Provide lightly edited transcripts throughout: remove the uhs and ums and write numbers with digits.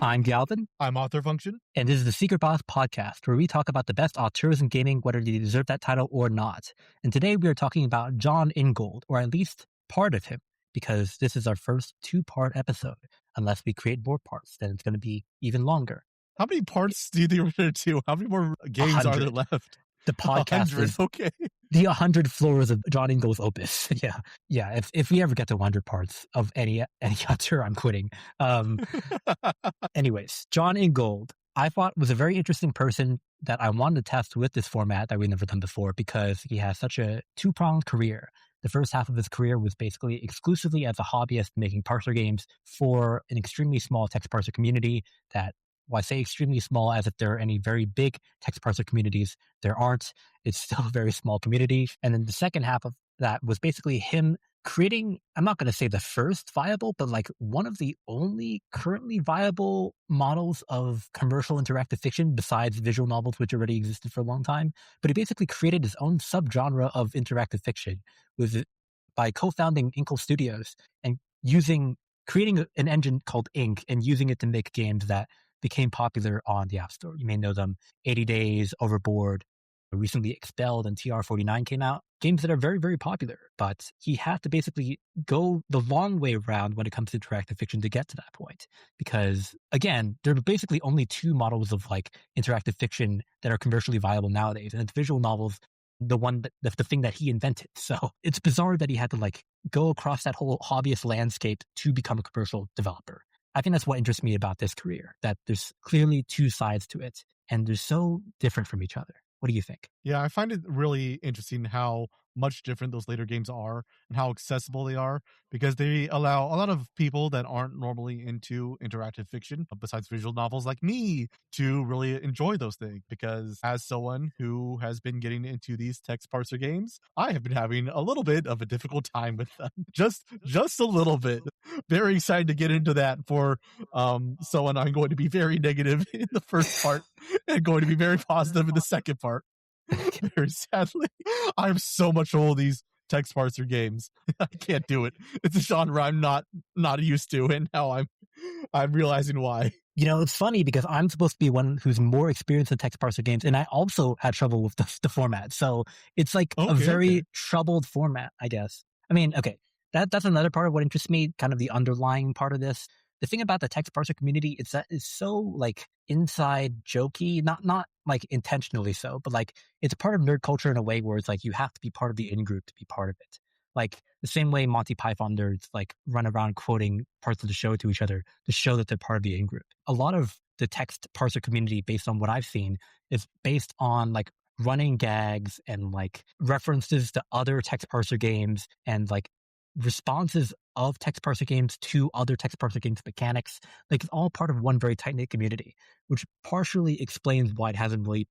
I'm Galvin. I'm Author Function. And this is the Secret Boss podcast, where we talk about the best auteurs in gaming, whether they deserve that title or not. And today we are talking about Jon Ingold, or at least part of him, because this is our first 2-part episode. Unless we create more parts, then it's going to be even longer. How many parts do you think we're going to do? How many more games 100. are there left? The podcast 100, is okay. the 100 floors of Jon Ingold's opus. Yeah. If we ever get to 100 parts of any author, I'm quitting. Anyways, Jon Ingold, I thought was a very interesting person that I wanted to test with this format that we've never done before because he has such a 2-pronged career. The first half of his career was basically exclusively as a hobbyist making parser games for an extremely small text parser community that, well, I say extremely small as if there are any very big text parser communities. There aren't. It's still a very small community. And then the second half of that was basically him creating, I'm not going to say the first viable, but like one of the only currently viable models of commercial interactive fiction besides visual novels, which already existed for a long time. But he basically created his own subgenre of interactive fiction by co-founding Inkle Studios and creating an engine called Ink and using it to make games that became popular on the App Store. You may know them: 80 Days, Overboard, recently Expelled, and TR49 came out. Games that are very, very popular, but he had to basically go the long way around when it comes to interactive fiction to get to that point. Because again, there are basically only 2 models of like interactive fiction that are commercially viable nowadays, and it's visual novels, the thing that he invented. So it's bizarre that he had to like go across that whole hobbyist landscape to become a commercial developer. I think that's what interests me about this career, that there's clearly 2 sides to it, and they're so different from each other. What do you think? Yeah, I find it really interesting how much different those later games are and how accessible they are, because they allow a lot of people that aren't normally into interactive fiction, besides visual novels like me, to really enjoy those things. Because as someone who has been getting into these text parser games, I have been having a little bit of a difficult time with them. Just a little bit. Very excited to get into that for someone. I'm going to be very negative in the first part and going to be very positive in the second part. Very sadly, I have so much of all these text parser games. I can't do it. It's a genre I'm not used to, and now I'm realizing why. You know, it's funny because I'm supposed to be one who's more experienced in text parser games, and I also had trouble with the format. So it's like a very troubled format, I guess. I mean, okay, that's another part of what interests me, kind of the underlying part of this. The thing about the text parser community is that it's so like inside jokey, not like intentionally so, but like it's part of nerd culture in a way where it's like you have to be part of the in-group to be part of it. Like the same way Monty Python nerds like run around quoting parts of the show to each other to show that they're part of the in-group. A lot of the text parser community, based on what I've seen, is based on like running gags and like references to other text parser games and like responses of text parser games to other text parser games mechanics. Like it's all part of one very tight-knit community, which partially explains why it hasn't really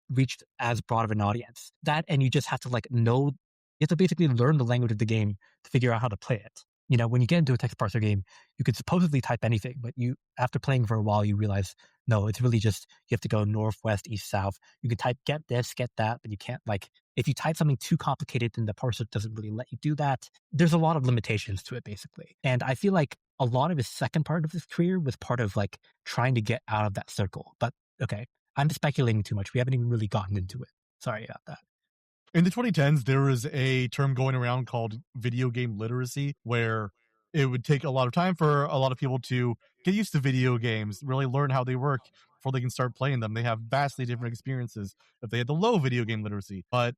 reached as broad of an audience. That, and you just have to like know, you have to basically learn the language of the game to figure out how to play it. You know, when you get into a text parser game, you could supposedly type anything, but after playing for a while, you realize, no, it's really just, you have to go north, west, east, south. You can type get this, get that, but you can't like, if you type something too complicated, then the parser doesn't really let you do that. There's a lot of limitations to it, basically. And I feel like a lot of his second part of his career was part of like trying to get out of that circle. But okay, I'm speculating too much. We haven't even really gotten into it. Sorry about that. In the 2010s, there was a term going around called video game literacy, where it would take a lot of time for a lot of people to get used to video games, really learn how they work before they can start playing them. They have vastly different experiences if they had the low video game literacy. But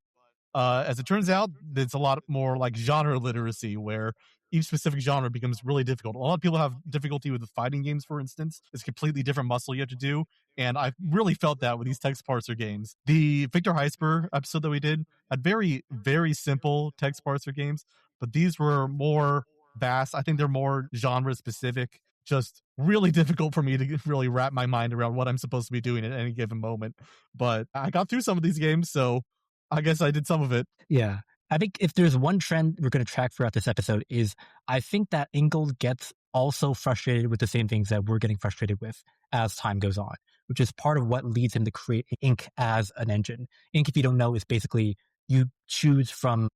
as it turns out, it's a lot more like genre literacy, where each specific genre becomes really difficult. A lot of people have difficulty with the fighting games, for instance. It's a completely different muscle you have to do. And I've really felt that with these text parser games. The Victor Heisper episode that we did had very, very simple text parser games, but these were more vast. I think they're more genre specific. Just really difficult for me to really wrap my mind around what I'm supposed to be doing at any given moment. But I got through some of these games, so I guess I did some of it. Yeah. I think if there's one trend we're going to track throughout this episode is I think that Ingold gets also frustrated with the same things that we're getting frustrated with as time goes on, which is part of what leads him to create Ink as an engine. Ink, if you don't know, is basically you choose from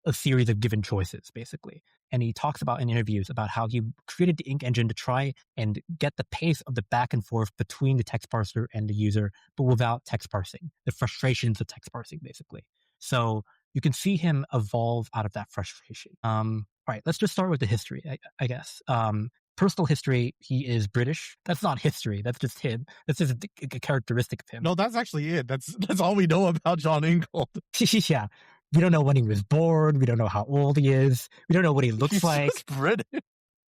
a series of given choices, basically. And he talks about in interviews about how he created the Ink engine to try and get the pace of the back and forth between the text parser and the user, but without text parsing, the frustrations of text parsing, basically. So you can see him evolve out of that frustration. All right, let's just start with the history, I guess. Personal history, he is British. That's not history. That's just him. That's just a characteristic of him. No, that's actually it. That's all we know about Jon Ingold. Yeah. We don't know when he was born. We don't know how old he is. We don't know what he looks He's like. just British.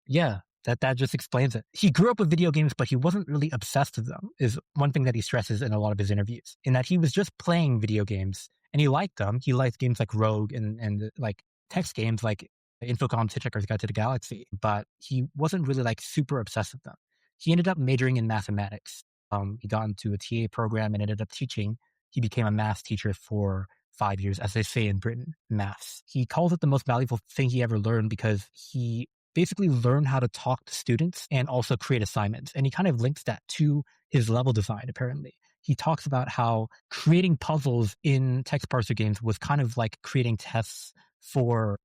Yeah, that just explains it. He grew up with video games, but he wasn't really obsessed with them, is one thing that he stresses in a lot of his interviews, in that he was just playing video games and he liked them. He liked games like Rogue and like text games like Infocom's Hitchhiker's Guide to the Galaxy, but he wasn't really like super obsessed with them. He ended up majoring in mathematics. He got into a TA program and ended up teaching. He became a math teacher for 5 years, as they say in Britain, maths. He calls it the most valuable thing he ever learned because he basically learned how to talk to students and also create assignments. And he kind of links that to his level design, apparently. He talks about how creating puzzles in text parser games was kind of like creating tests for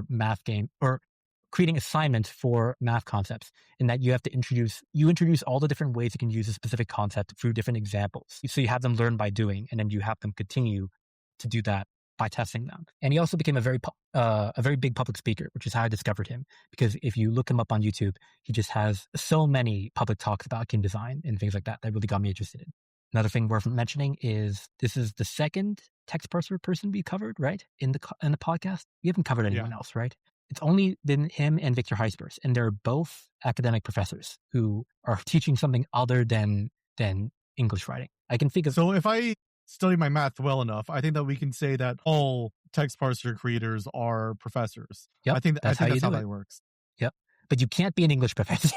math game, or creating assignments for math concepts, in that you have to introduce all the different ways you can use a specific concept through different examples. So you have them learn by doing, and then you have them continue to do that by testing them. And he also became a very big public speaker, which is how I discovered him. Because if you look him up on YouTube, he just has so many public talks about game design and things like that that really got me interested in. Another thing worth mentioning is this is the second text parser person we covered, right? In the podcast. We haven't covered anyone else, right? It's only been him and Victor Heisbers, and they're both academic professors who are teaching something other than English writing. I can think of... So if I study my math well enough, I think that we can say that all text parser creators are professors. Yep, I think that's how that works. Yep. But you can't be an English professor.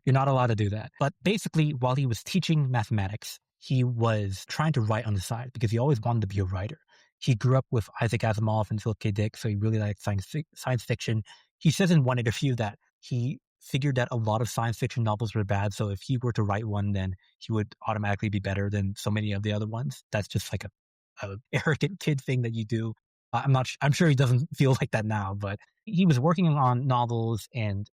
You're not allowed to do that. But basically, while he was teaching mathematics, he was trying to write on the side because he always wanted to be a writer. He grew up with Isaac Asimov and Philip K. Dick, so he really liked science fiction. He says in one interview that he figured that a lot of science fiction novels were bad, so if he were to write one, then he would automatically be better than so many of the other ones. That's just like a arrogant kid thing that you do. I'm sure he doesn't feel like that now, but he was working on novels and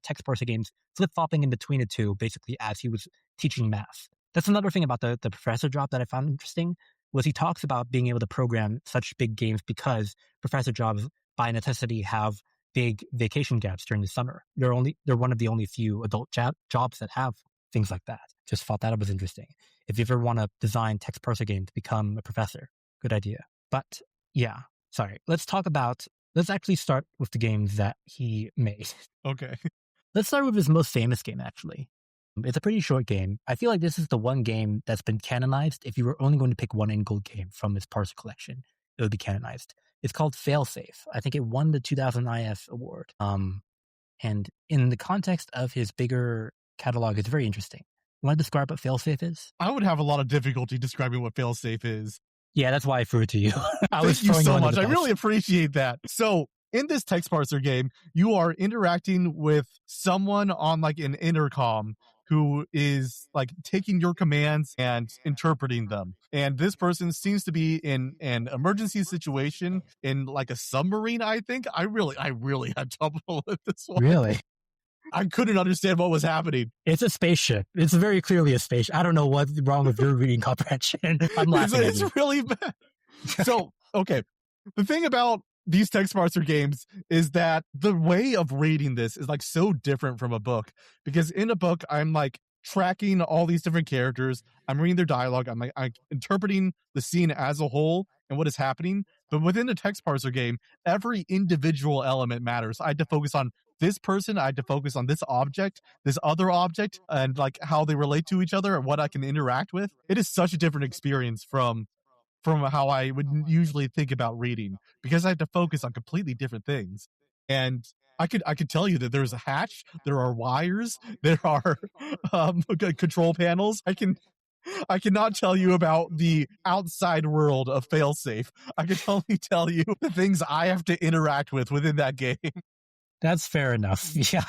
text parser games, flip-flopping in between the two, basically as he was teaching math. That's another thing about the professor job that I found interesting, was he talks about being able to program such big games because professor jobs, by necessity, have big vacation gaps during the summer. They're one of the only few adult jobs that have things like that. Just thought that was interesting. If you ever want to design text parser game to become a professor, good idea. But yeah, sorry. Let's actually start with the games that he made. Okay. Let's start with his most famous game, actually. It's a pretty short game. I feel like this is the one game that's been canonized. If you were only going to pick one Ingold game from his parser collection, it would be canonized. It's called Failsafe. I think it won the 2000 IF award. And in the context of his bigger catalog, it's very interesting. You want to describe what Failsafe is? I would have a lot of difficulty describing what Failsafe is. Yeah, that's why I threw it to you. Thank you so much. I really appreciate that. So in this text parser game, you are interacting with someone on like an intercom who is like taking your commands and interpreting them. And this person seems to be in an emergency situation in like a submarine, I think. I really had trouble with this one. Really? I couldn't understand what was happening. It's a spaceship. It's very clearly a spaceship. I don't know what's wrong with your reading comprehension. I'm laughing at you. It's really bad. So, okay. The thing about these text parser games is that the way of reading this is like so different from a book, because in a book, I'm like tracking all these different characters. I'm reading their dialogue. I'm interpreting the scene as a whole and what is happening. But within the text parser game, every individual element matters. I had to focus on this person. I had to focus on this object, this other object, and like how they relate to each other and what I can interact with. It is such a different experience from how I would usually think about reading, because I have to focus on completely different things. And I could tell you that there's a hatch, there are wires, there are control panels. I cannot tell you about the outside world of Failsafe. I can only tell you the things I have to interact with within that game. That's fair enough. Yeah,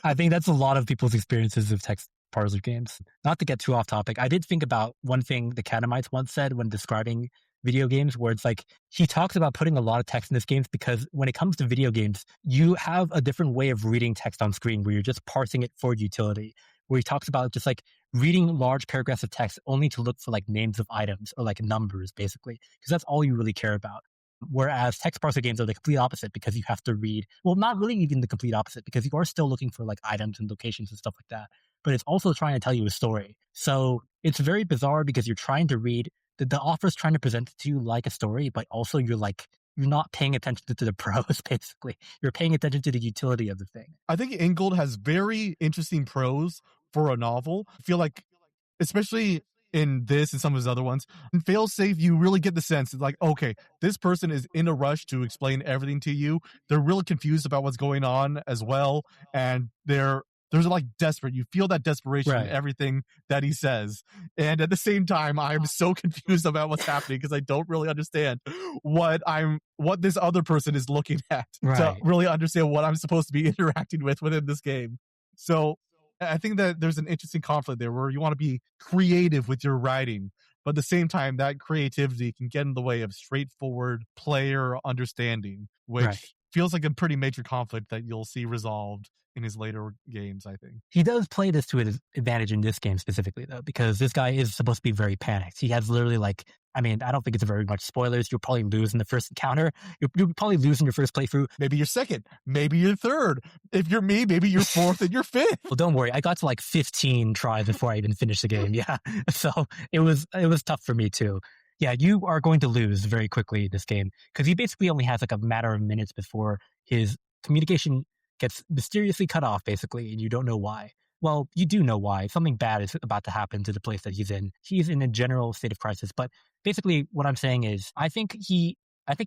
I think that's a lot of people's experiences of text parser games. Not to get too off topic, I did think about one thing the Catamites once said when describing video games where it's like he talks about putting a lot of text in his games because when it comes to video games, you have a different way of reading text on screen where you're just parsing it for utility. Where he talks about just like reading large paragraphs of text only to look for like names of items or like numbers, basically, because that's all you really care about. Whereas text parser games are the complete opposite because you have to read, well, not really even the complete opposite because you are still looking for like items and locations and stuff like that, but it's also trying to tell you a story. So it's very bizarre because you're trying to read, the author's trying to present it to you like a story, but also you're not paying attention to the prose, basically. You're paying attention to the utility of the thing. I think Ingold has very interesting prose for a novel. I feel like, especially in this and some of his other ones, in Failsafe, you really get the sense it's like, okay, this person is in a rush to explain everything to you. They're really confused about what's going on as well, and there's like desperate. You feel that desperation in everything that he says, and at the same time, I'm so confused about what's happening because I don't really understand what this other person is looking at to really understand what I'm supposed to be interacting with within this game. So I think that there's an interesting conflict there where you want to be creative with your writing, but at the same time, that creativity can get in the way of straightforward player understanding, which feels like a pretty major conflict that you'll see resolved in his later games, I think. He does play this to his advantage in this game specifically, though, because this guy is supposed to be very panicked. He has literally I don't think it's very much spoilers. You'll probably lose in the first encounter. You'll probably lose in your first playthrough. Maybe your second. Maybe your third. If you're me, maybe your fourth and your fifth. Well, don't worry. I got to 15 tries before I even finished the game. Yeah. So it was tough for me too. Yeah, you are going to lose very quickly this game because he basically only has a matter of minutes before his communication gets mysteriously cut off, basically, and you don't know why. Well, you do know why. Something bad is about to happen to the place that he's in. He's in a general state of crisis, but basically what I'm saying is I think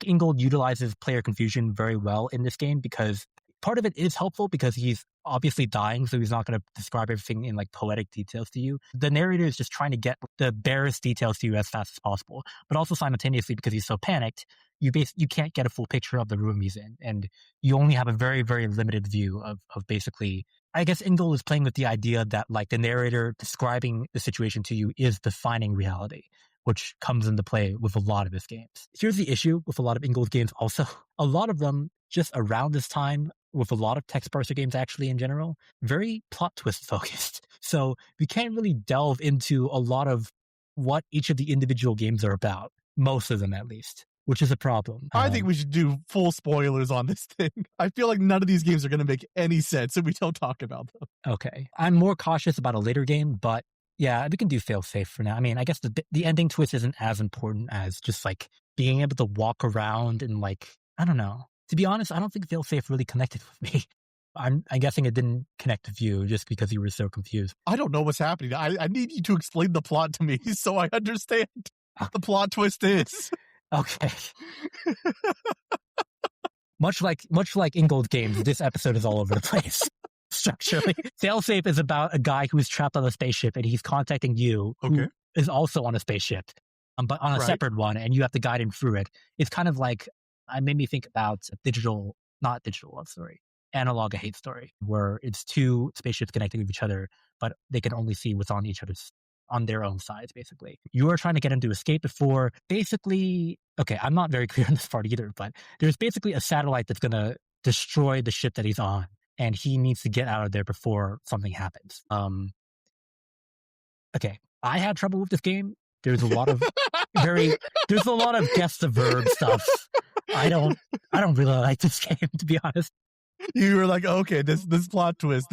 Ingold utilizes player confusion very well in this game because part of it is helpful because he's obviously dying, so he's not going to describe everything in poetic details to you. The narrator is just trying to get the barest details to you as fast as possible, but also simultaneously because he's so panicked, you can't get a full picture of the room he's in, and you only have a very, very limited view of basically. I guess Ingold is playing with the idea that the narrator describing the situation to you is defining reality, which comes into play with a lot of his games. Here's the issue with a lot of Ingold's games also. A lot of them, just around this time, with a lot of text parser games actually in general, very plot twist focused. So we can't really delve into a lot of what each of the individual games are about, most of them at least, which is a problem. I think we should do full spoilers on this thing. I feel like none of these games are going to make any sense if we don't talk about them. Okay. I'm more cautious about a later game, but yeah, we can do fail-safe for now. I mean, I guess the ending twist isn't as important as just being able to walk around and I don't know. To be honest, I don't think fail-safe really connected with me. I'm guessing it didn't connect with you just because you were so confused. I don't know what's happening. I need you to explain the plot to me so I understand what the plot twist is. Okay. Much like Ingold games, this episode is all over the place. Structurally, fail-safe is about a guy who's trapped on a spaceship and he's contacting you, who is also on a spaceship, but on a separate one, and you have to guide him through it. It's kind of it made me think about Analog A Hate Story, where it's two spaceships connecting with each other, but they can only see what's on their own sides, basically. You are trying to get him to escape before, basically, okay, I'm not very clear on this part either, but there's basically a satellite that's going to destroy the ship that he's on, and he needs to get out of there before something happens. Okay, I had trouble with this game. There's a lot of guess the verb stuff. I don't really like this game, to be honest. You were like, okay, this plot twist.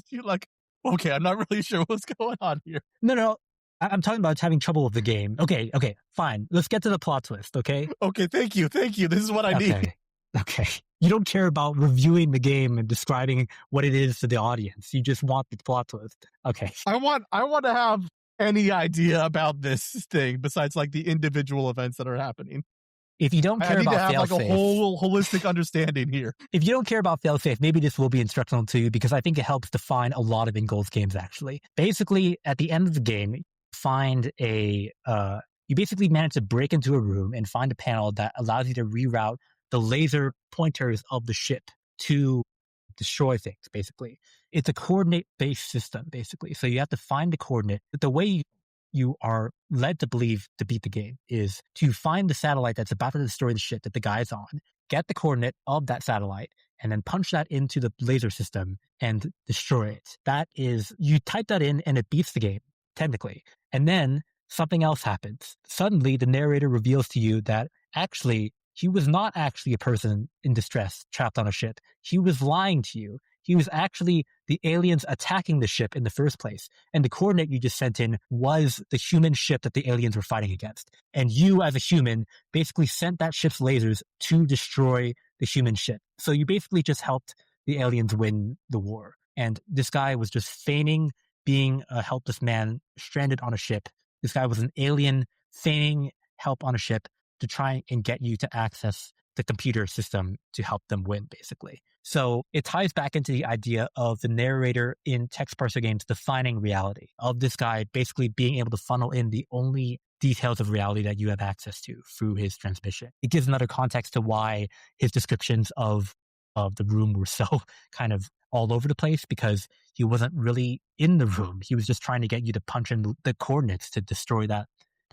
You're like, okay, I'm not really sure what's going on here. No. I'm talking about having trouble with the game. Okay, fine. Let's get to the plot twist, okay? Okay, thank you. This is what I need. Okay. You don't care about reviewing the game and describing what it is to the audience. You just want the plot twist. Okay. I want to have any idea about this thing besides the individual events that are happening. If you don't care about fail-safe, a whole holistic understanding here. If you don't care about fail-safe, maybe this will be instructional to you because I think it helps define a lot of Ingold's games, actually. Basically, at the end of the game, you basically manage to break into a room and find a panel that allows you to reroute the laser pointers of the ship to destroy things, basically. It's a coordinate-based system, basically. So you have to find the coordinate. The way you are led to believe to beat the game is to find the satellite that's about to destroy the ship that the guy's on, get the coordinate of that satellite, and then punch that into the laser system and destroy it. That is, you type that in and it beats the game, technically. And then something else happens. Suddenly, the narrator reveals to you that actually, he was not actually a person in distress trapped on a ship. He was lying to you. He was actually the aliens attacking the ship in the first place. And the coordinate you just sent in was the human ship that the aliens were fighting against. And you, as a human, basically sent that ship's lasers to destroy the human ship. So you basically just helped the aliens win the war. And this guy was just feigning being a helpless man stranded on a ship. This guy was an alien feigning help on a ship to try and get you to access the computer system to help them win, basically. So it ties back into the idea of the narrator in text parser games defining reality, of this guy basically being able to funnel in the only details of reality that you have access to through his transmission. It gives another context to why his descriptions of the room were so kind of all over the place, because he wasn't really in the room. He was just trying to get you to punch in the coordinates to destroy that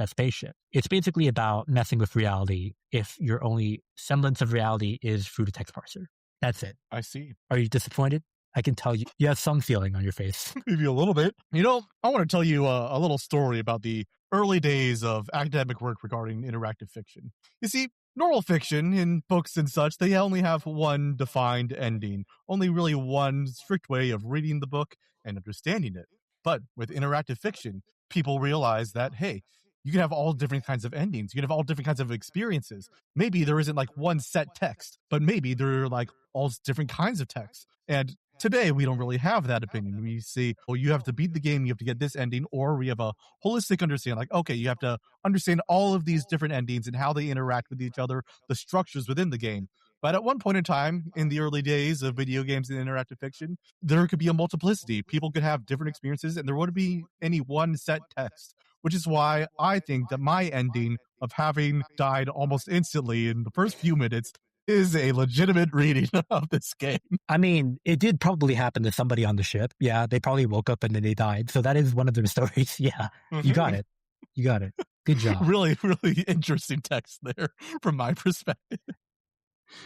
spaceship. It's basically about messing with reality if your only semblance of reality is through the text parser. That's it. I see. Are you disappointed? I can tell you have some feeling on your face. Maybe a little bit. You know, I want to tell you a little story about the early days of academic work regarding interactive fiction. You see, normal fiction in books and such, they only have one defined ending, only really one strict way of reading the book and understanding it. But with interactive fiction, people realize that, hey, you can have all different kinds of endings. You can have all different kinds of experiences. Maybe there isn't like one set text, but maybe there are like all different kinds of texts. And today, we don't really have that opinion. We see, well, you have to beat the game, you have to get this ending, or we have a holistic understanding. Like, okay, you have to understand all of these different endings and how they interact with each other, the structures within the game. But at one point in time, in the early days of video games and interactive fiction, there could be a multiplicity. People could have different experiences, and there wouldn't be any one set text, which is why I think that my ending of having died almost instantly in the first few minutes is a legitimate reading of this game. I mean, it did probably happen to somebody on the ship. Yeah, they probably woke up and then they died. So that is one of their stories. Yeah, you got it. You got it. Good job. Really, really interesting text there from my perspective.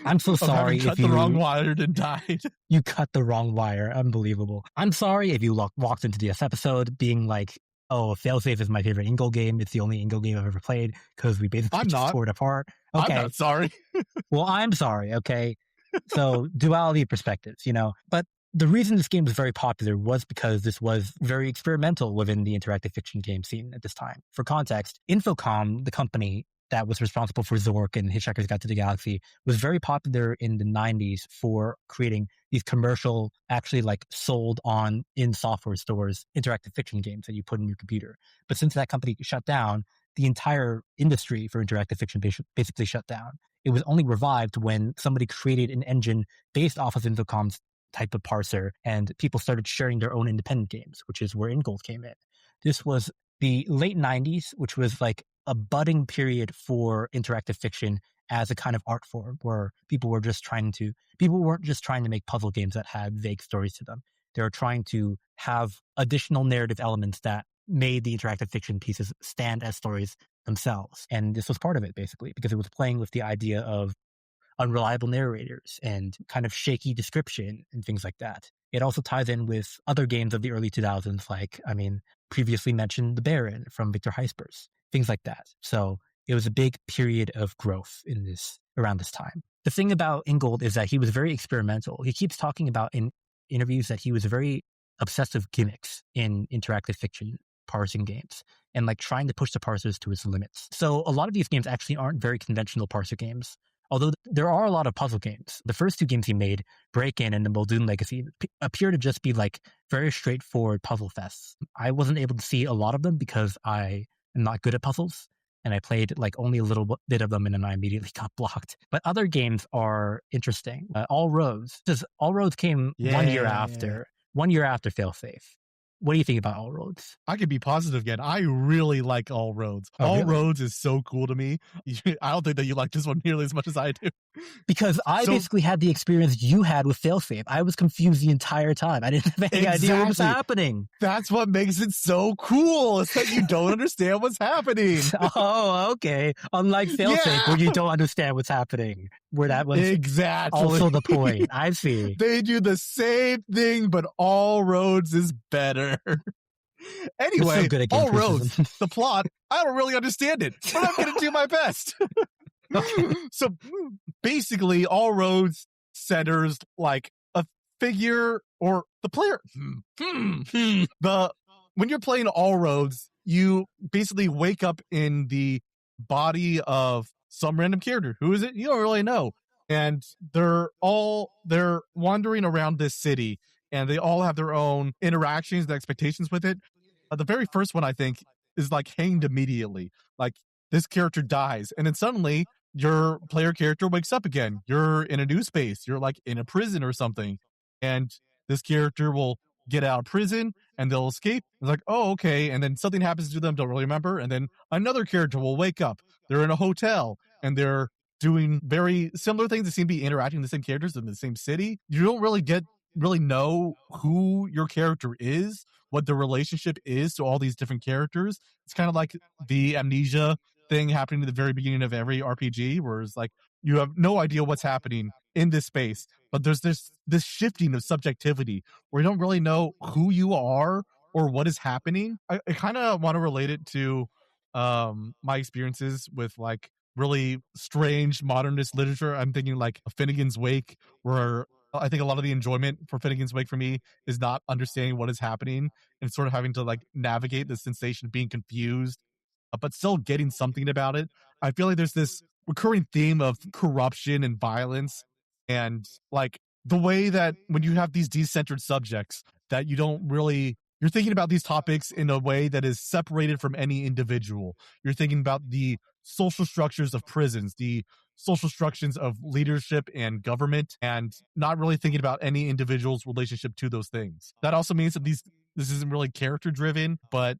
I'm so sorry if you cut the wrong wire and died. You cut the wrong wire. Unbelievable. I'm sorry if you walked into this episode being like, oh, Failsafe is my favorite Inkle game. It's the only Inkle game I've ever played because we basically just tore it apart. Okay. I'm not sorry. Well, I'm sorry. Okay. So duality of perspectives, you know. But the reason this game was very popular was because this was very experimental within the interactive fiction game scene at this time. For context, Infocom, the company that was responsible for Zork and Hitchhiker's Guide to the Galaxy, was very popular in the 90s for creating these commercial, actually like sold on in software stores, interactive fiction games that you put in your computer. But since that company shut down, the entire industry for interactive fiction basically shut down. It was only revived when somebody created an engine based off of Infocom's type of parser, and people started sharing their own independent games, which is where Ingold came in. This was the late 90s, which was like a budding period for interactive fiction as a kind of art form, where people weren't just trying to make puzzle games that had vague stories to them. They were trying to have additional narrative elements that made the interactive fiction pieces stand as stories themselves. And this was part of it, basically, because it was playing with the idea of unreliable narrators and kind of shaky description and things like that. It also ties in with other games of the early 2000s, like, previously mentioned The Baron from Victor Heisper's, things like that. So it was a big period of growth around this time. The thing about Ingold is that he was very experimental. He keeps talking about in interviews that he was very obsessed with gimmicks in interactive fiction parsing games and like trying to push the parsers to its limits. So a lot of these games actually aren't very conventional parser games, although there are a lot of puzzle games. The first two games he made, Break-In and the Muldoon Legacy, appear to just be like very straightforward puzzle fests. I wasn't able to see a lot of them because I am not good at puzzles, and I played like only a little bit of them and then I immediately got blocked. But other games are interesting. All Roads came 1 year after Failsafe. What do you think about All Roads? I can be positive again. I really like All Roads. Oh, All really? Roads is so cool to me. I don't think that you like this one nearly as much as I do. Because I So basically had the experience you had with failsafe. I was confused the entire time. I didn't have any idea what was happening. That's what makes it so cool. It's that you don't understand what's happening. Oh, okay. Unlike failsafe, where you don't understand what's happening. Where that was exactly also the point. I see. They do the same thing, but All Roads is better. Anyway, so All Roads, the plot, I don't really understand it, but I'm going to do my best. Okay. So basically, All Roads centers like a figure or the player. When you're playing All Roads, you basically wake up in the body of some random character. Who is it? You don't really know. And they're wandering around this city, and they all have their own interactions and expectations with it. The very first one, I think, is like hanged immediately. Like this character dies, and then suddenly your player character wakes up again. You're in a new space. You're like in a prison or something, and this character will get out of prison and they'll escape. It's like, oh, okay. And then something happens to them, don't really remember. And then another character will wake up. They're in a hotel and they're doing very similar things. They seem to be interacting with the same characters in the same city. You don't really know who your character is, what the relationship is to all these different characters. It's kind of like the amnesia thing happening at the very beginning of every RPG, where it's like you have no idea what's happening in this space, but there's this shifting of subjectivity where you don't really know who you are or what is happening. I kind of want to relate it to my experiences with like really strange modernist literature. I'm thinking like Finnegan's Wake, where I think a lot of the enjoyment for Finnegan's Wake for me is not understanding what is happening and sort of having to like navigate the sensation of being confused, but still getting something about it. I feel like there's this recurring theme of corruption and violence, and like the way that when you have these decentered subjects that you're thinking about these topics in a way that is separated from any individual. You're thinking about the social structures of prisons, the social structures of leadership and government, and not really thinking about any individual's relationship to those things. That also means that this isn't really character driven, but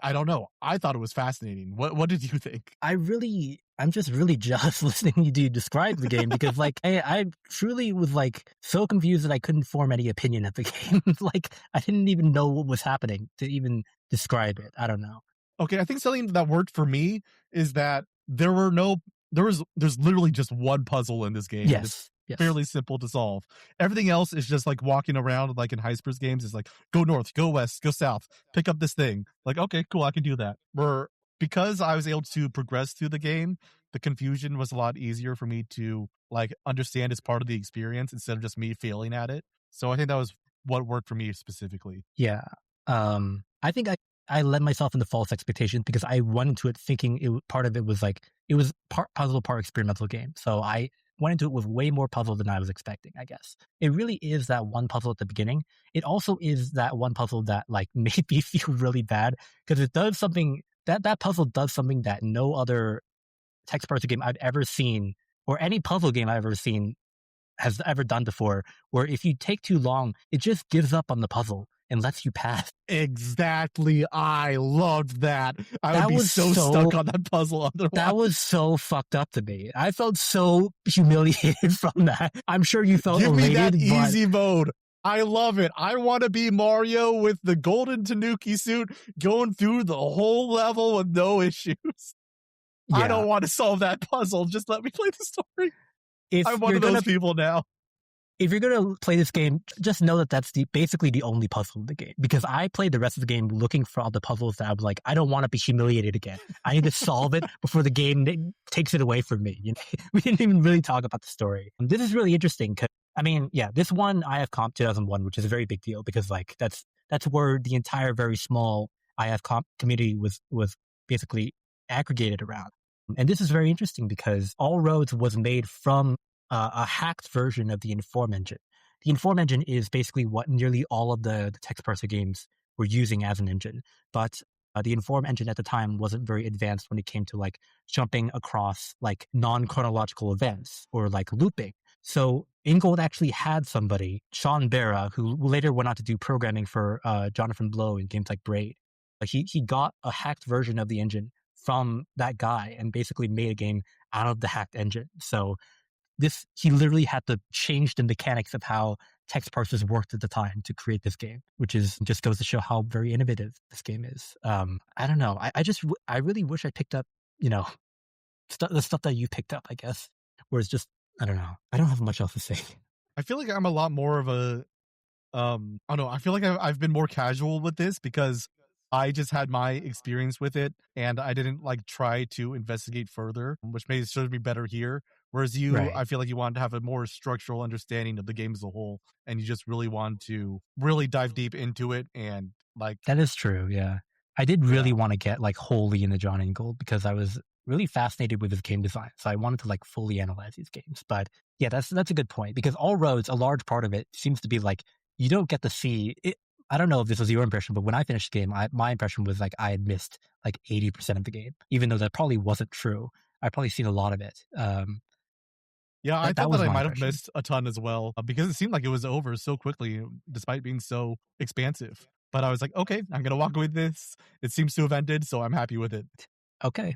I don't know. I thought it was fascinating. What did you think? I'm just really jealous listening to you describe the game because like I truly was like so confused that I couldn't form any opinion of the game. Like I didn't even know what was happening to even describe it. I don't know. Okay, I think something that worked for me is that there's literally just one puzzle in this game. Yes. It's fairly simple to solve. Everything else is just like walking around like in Heisper's games is like go north, go west, go south, pick up this thing. Like, okay, cool, I can do that. Because I was able to progress through the game, the confusion was a lot easier for me to like understand as part of the experience instead of just me failing at it. So I think that was what worked for me specifically. Yeah. I think I led myself into false expectations because I went into it thinking part of it was like it was part puzzle, part experimental game. So I went into it with way more puzzle than I was expecting, I guess. It really is that one puzzle at the beginning. It also is that one puzzle that like made me feel really bad because it does something that puzzle does something that no other text parser game I've ever seen or any puzzle game I've ever seen has ever done before, where if you take too long, it just gives up on the puzzle and lets you pass. Exactly. I loved that. I would be so stuck on that puzzle otherwise. That was so fucked up to me. I felt so humiliated from that. I'm sure you felt Give elated. me that easy mode. I love it. I want to be Mario with the golden Tanuki suit going through the whole level with no issues. Yeah. I don't want to solve that puzzle. Just let me play the story. I'm one of those people now. If you're going to play this game, just know that that's basically the only puzzle in the game. Because I played the rest of the game looking for all the puzzles that I was like, I don't want to be humiliated again. I need to solve it before the game takes it away from me. You know? We didn't even really talk about the story. This is really interesting because, I mean, yeah, this one IF Comp 2001, which is a very big deal because like that's where the entire very small IF Comp community was basically aggregated around. And this is very interesting because All Roads was made from a hacked version of the Inform engine. The Inform engine is basically what nearly all of the text parser games were using as an engine. But the Inform engine at the time wasn't very advanced when it came to like jumping across like non-chronological events or like looping. So Ingold actually had somebody, Sean Barra, who later went on to do programming for Jonathan Blow in games like Braid. Like he got a hacked version of the engine from that guy and basically made a game out of the hacked engine. So he literally had to change the mechanics of how text parsers worked at the time to create this game, which is just goes to show how very innovative this game is. I don't know. I really wish I picked up, the stuff that you picked up, I guess, where it's just, I don't know. I don't have much else to say. I feel like I'm a lot more of a, I don't know. I feel like I've been more casual with this because I just had my experience with it and I didn't like try to investigate further, which may serve me better here. Whereas you, Right. I feel like you want to have a more structural understanding of the game as a whole, and you just really want to really dive deep into it. And like, that is true. Yeah. I did really want to get like wholly into Jon Ingold because I was really fascinated with his game design. So I wanted to like fully analyze these games. But yeah, that's a good point because All Roads, a large part of it seems to be like, you don't get to see it. I don't know if this was your impression, but when I finished the game, my impression was like I had missed like 80% of the game, even though that probably wasn't true. I've probably seen a lot of it. Yeah, I thought was that I my might have impression. missed a ton as well because it seemed like it was over so quickly despite being so expansive. But I was like, okay, I'm going to walk away with this. It seems to have ended, so I'm happy with it. Okay.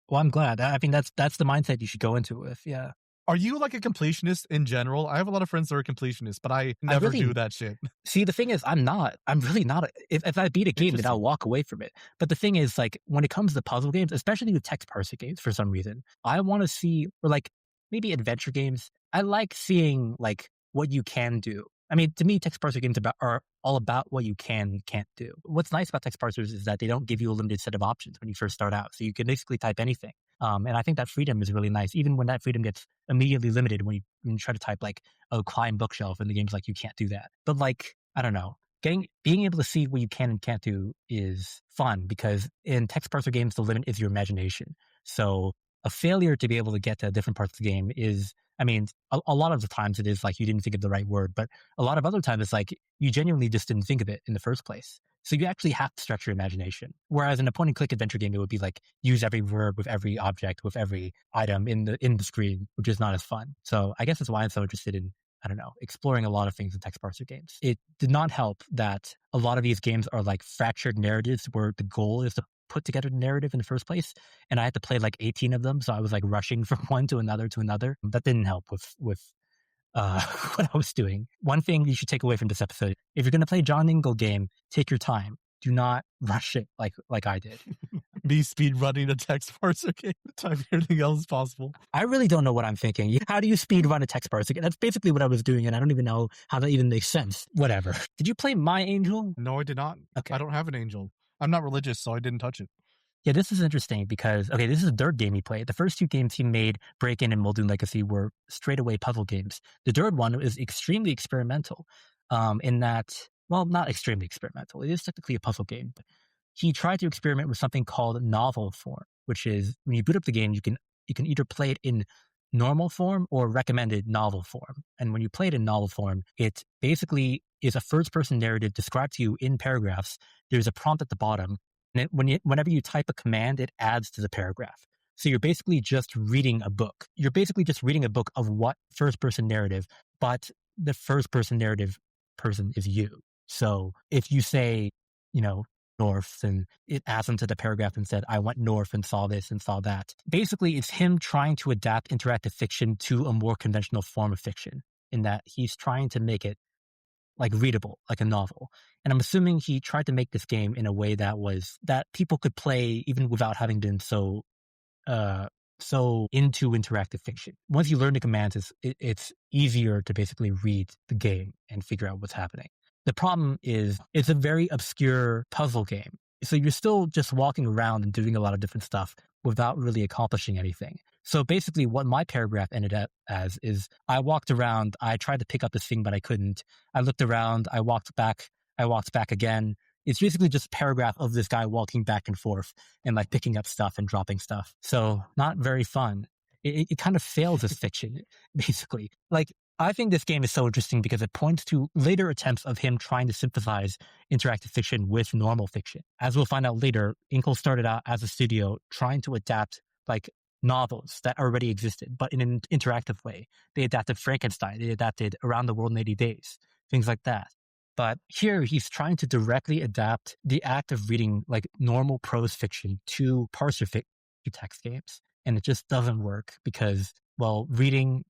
Well, I'm glad. I mean, that's the mindset you should go into it with. Yeah. Are you like a completionist in general? I have a lot of friends that are completionists, but I never do that shit. See, the thing is, I'm not. I'm really not. If I beat a game, then I'll walk away from it. But the thing is, like, when it comes to puzzle games, especially with text parser games, for some reason, I want to see, or like maybe adventure games, I like seeing like what you can do. I mean, to me, text parser games are all about what you can and can't do. What's nice about text parsers is that they don't give you a limited set of options when you first start out. So you can basically type anything. And I think that freedom is really nice, even when that freedom gets immediately limited when you try to type like, oh, climb bookshelf, and the game's like, you can't do that. But like, I don't know. Being able to see what you can and can't do is fun because in text parser games, the limit is your imagination. So a failure to be able to get to different parts of the game is, I mean, a lot of the times it is like you didn't think of the right word, but a lot of other times it's like you genuinely just didn't think of it in the first place. So you actually have to stretch your imagination. Whereas in a point and click adventure game, it would be like use every verb with every object, with every item in the screen, which is not as fun. So I guess that's why I'm so interested in, I don't know, exploring a lot of things in text parser games. It did not help that a lot of these games are like fractured narratives where the goal is to put together the narrative in the first place. And I had to play like 18 of them. So I was like rushing from one to another to another. That didn't help with what I was doing. One thing you should take away from this episode, if you're going to play a Jon Ingold game, take your time. Do not rush it like I did. Be speed running a text parser game. Type everything else possible. I really don't know what I'm thinking. How do you speed run a text parser game? That's basically what I was doing, and I don't even know how that even makes sense. Whatever. Did you play My Angel? No, I did not. Okay. I don't have an angel. I'm not religious, so I didn't touch it. Yeah, this is interesting because, okay, this is the third game he played. The first two games he made, Break-In and Muldoon Legacy, were straight away puzzle games. The third one is extremely experimental in that, well, not extremely experimental. It is technically a puzzle game. But he tried to experiment with something called novel form, which is when you boot up the game, you can either play it in normal form or recommended novel form. And when you play it in novel form, it basically is a first-person narrative described to you in paragraphs. There's a prompt at the bottom. And whenever you type a command, it adds to the paragraph. So you're basically just reading a book. You're basically just reading a book of what first-person narrative, but the first-person narrative person is you. So if you say, north, and it adds into the paragraph and said, I went north and saw this and saw that. Basically, it's him trying to adapt interactive fiction to a more conventional form of fiction in that he's trying to make it like readable, like a novel. And I'm assuming he tried to make this game in a way that people could play even without having been so into interactive fiction. Once you learn the commands, it's easier to basically read the game and figure out what's happening. The problem is it's a very obscure puzzle game. So you're still just walking around and doing a lot of different stuff without really accomplishing anything. So basically what my paragraph ended up as is I walked around, I tried to pick up this thing, but I couldn't. I looked around, I walked back again. It's basically just a paragraph of this guy walking back and forth and like picking up stuff and dropping stuff. So not very fun. It kind of fails as fiction, basically. Like, I think this game is so interesting because it points to later attempts of him trying to synthesize interactive fiction with normal fiction. As we'll find out later, Inkle started out as a studio trying to adapt like novels that already existed, but in an interactive way. They adapted Frankenstein. They adapted Around the World in 80 Days, things like that. But here he's trying to directly adapt the act of reading like normal prose fiction to parser text games. And it just doesn't work because, well, reading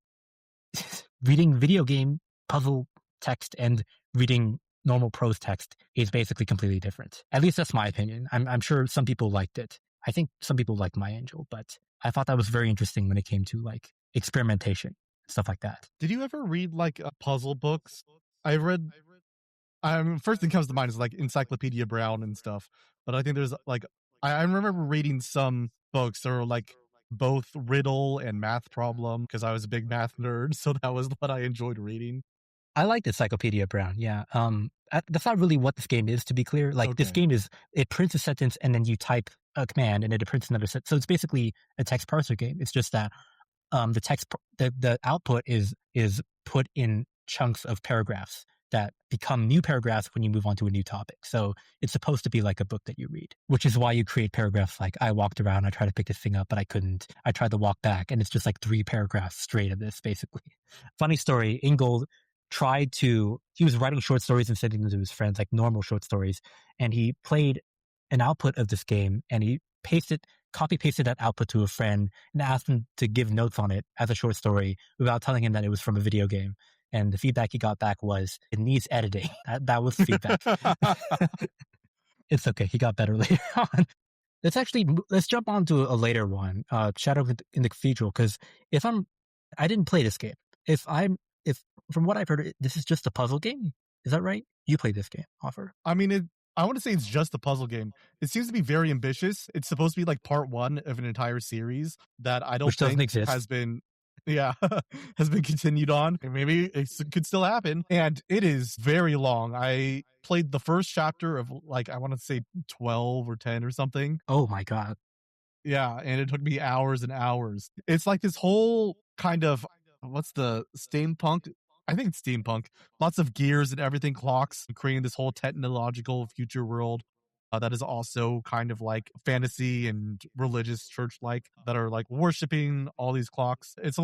video game puzzle text and reading normal prose text is basically completely different. At least that's my opinion. I'm sure some people liked it. I think some people liked My Angel, but I thought that was very interesting when it came to like experimentation, stuff like that. Did you ever read like puzzle books? I read. First thing comes to mind is like Encyclopedia Brown and stuff. But I think there's like I remember reading some books that were like both riddle and math problem because I was a big math nerd, so that was what I enjoyed reading. I like Encyclopedia Brown. Yeah. That's not really what this game is, to be clear. Like this game is, it prints a sentence and then you type a command and it prints another sentence. So it's basically a text parser game. It's just that the output is put in chunks of paragraphs that become new paragraphs when you move on to a new topic. So it's supposed to be like a book that you read, which is why you create paragraphs like, I walked around, I tried to pick this thing up, but I couldn't. I tried to walk back, and it's just like 3 paragraphs straight of this, basically. Funny story, Ingold he was writing short stories and sending them to his friends, like normal short stories, and he played an output of this game, and he copy-pasted that output to a friend and asked him to give notes on it as a short story without telling him that it was from a video game. And the feedback he got back was, it needs editing. That was feedback. It's okay. He got better later on. Let's jump on to a later one, Shadow in the Cathedral, because I didn't play this game. If from what I've heard, this is just a puzzle game. Is that right? You played this game, Offer. I mean, I want to say it's just a puzzle game. It seems to be very ambitious. It's supposed to be like part 1 of an entire series that I don't think has been continued on. Maybe it could still happen. And it is very long. I played the first chapter of like, I want to say 12 or 10 or something. Oh my God. Yeah. And it took me hours and hours. It's like this whole kind of, what's the steampunk? I think it's steampunk. Lots of gears and everything, clocks, creating this whole technological future world that is also kind of like fantasy and religious church-like, that are like worshiping all these clocks. It's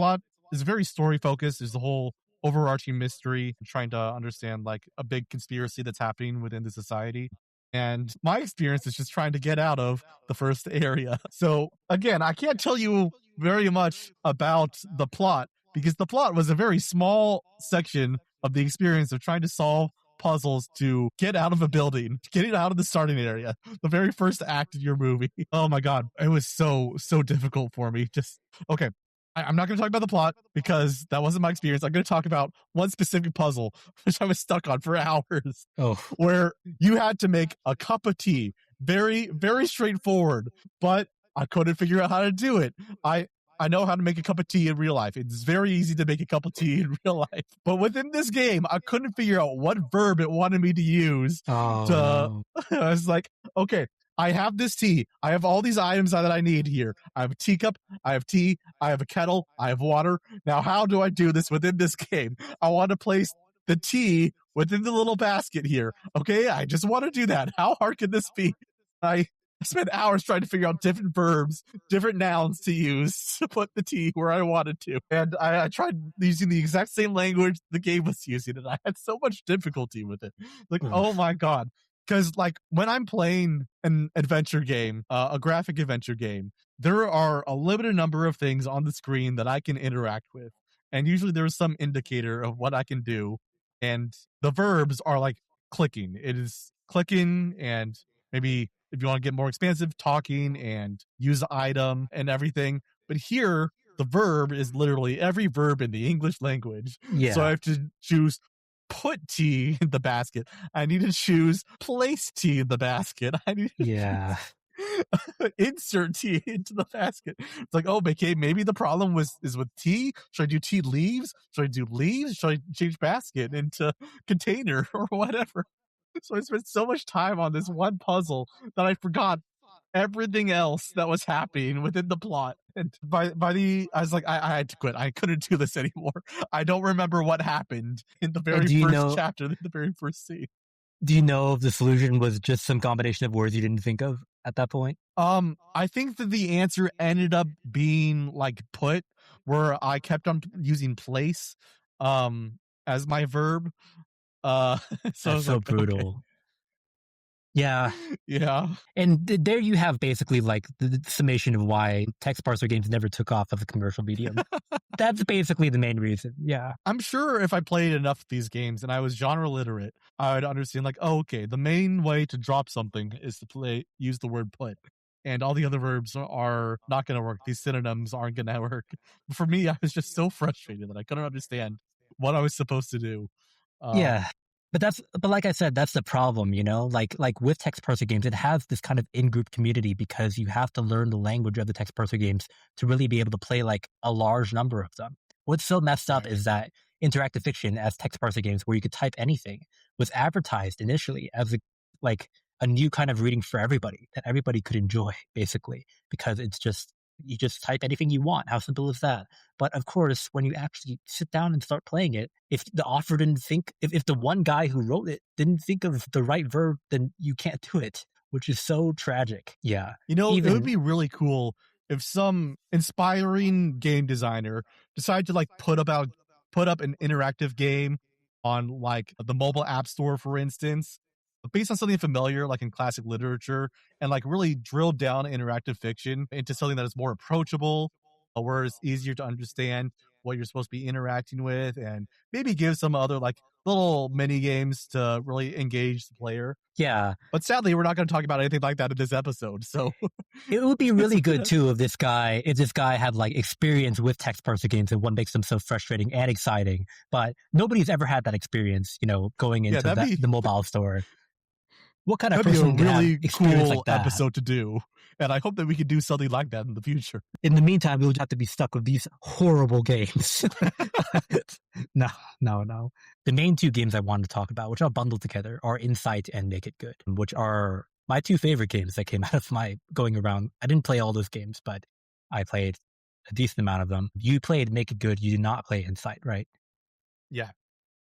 very story focused. There's the whole overarching mystery, trying to understand like a big conspiracy that's happening within the society. And my experience is just trying to get out of the first area. So again, I can't tell you very much about the plot, because the plot was a very small section of the experience of trying to solve puzzles to get out of a building, getting out of the starting area, the very first act of your movie. Oh my God. It was so difficult for me. Okay. I'm not going to talk about the plot because that wasn't my experience. I'm going to talk about one specific puzzle, which I was stuck on for hours, where you had to make a cup of tea. Very, very straightforward, but I couldn't figure out how to do it. I know how to make a cup of tea in real life. It's very easy to make a cup of tea in real life. But within this game, I couldn't figure out what verb it wanted me to use. I was like, okay, I have this tea. I have all these items that I need here. I have a teacup. I have tea. I have a kettle. I have water. Now, how do I do this within this game? I want to place the tea within the little basket here. Okay, I just want to do that. How hard can this be? I spent hours trying to figure out different verbs, different nouns to use to put the tea where I wanted to. And I tried using the exact same language the game was using, and I had so much difficulty with it. Like, oh my God. Because like when I'm playing an adventure game, a graphic adventure game, there are a limited number of things on the screen that I can interact with. And usually there's some indicator of what I can do. And the verbs are like clicking. It is clicking, and maybe if you want to get more expansive, talking and use the item and everything. But here, the verb is literally every verb in the English language. Yeah. So I have to choose put tea in the basket. I need to choose place tea in the basket. I need to insert tea into the basket. It's like, oh, okay, maybe the problem is with tea. Should I do tea leaves? Should I do leaves? Should I change basket into container or whatever? So I spent so much time on this one puzzle that I forgot everything else that was happening within the plot. And I was like, I had to quit. I couldn't do this anymore. I don't remember what happened in the very first chapter, the very first scene. Do you know if the solution was just some combination of words you didn't think of at that point? I think that the answer ended up being like put, where I kept on using place, as my verb. Uh, so I That's was so like, okay, brutal. Yeah. yeah. And there you have basically like the summation of why text parser games never took off as a commercial medium. That's basically the main reason. Yeah. I'm sure if I played enough of these games and I was genre literate, I would understand like, oh, okay, the main way to drop something is to use the word put. And all the other verbs are not going to work. These synonyms aren't going to work. But for me, I was just so frustrated that I couldn't understand what I was supposed to do. Yeah. But like I said, that's the problem, you know? Like with text parser games, it has this kind of in-group community because you have to learn the language of the text parser games to really be able to play like a large number of them. What's so messed up Right. is that interactive fiction as text parser games where you could type anything was advertised initially as like a new kind of reading for everybody that everybody could enjoy, basically, because it's just you just type anything you want. How simple is that? But of course, when you actually sit down and start playing it, if the author didn't think, if the one guy who wrote it didn't think of the right verb, then you can't do it, which is so tragic. Yeah. You know, it would Even, be really cool if some inspiring game designer decided to like put up an interactive game on like the mobile app store, for instance, based on something familiar, like in classic literature, and like really drill down interactive fiction into something that is more approachable, where it's easier to understand what you're supposed to be interacting with, and maybe give some other like little mini games to really engage the player. yeah. But sadly, we're not going to talk about anything like that in this episode. So It would be it's really good too if this guy had like experience with text parser games and what makes them so frustrating and exciting. But nobody's ever had that experience, you know, going yeah, into the mobile store. What kind of that'd be a person can have really experience cool like that? episode to do, and I hope that we could do something like that in the future. In the meantime, we'll have to be stuck with these horrible games. No, no, no. The main two games I wanted to talk about, which I'll bundle together, are Insight and Make It Good, which are my two favorite games that came out of my going around. I didn't play all those games, but I played a decent amount of them. You played Make It Good. You did not play Insight, right? Yeah.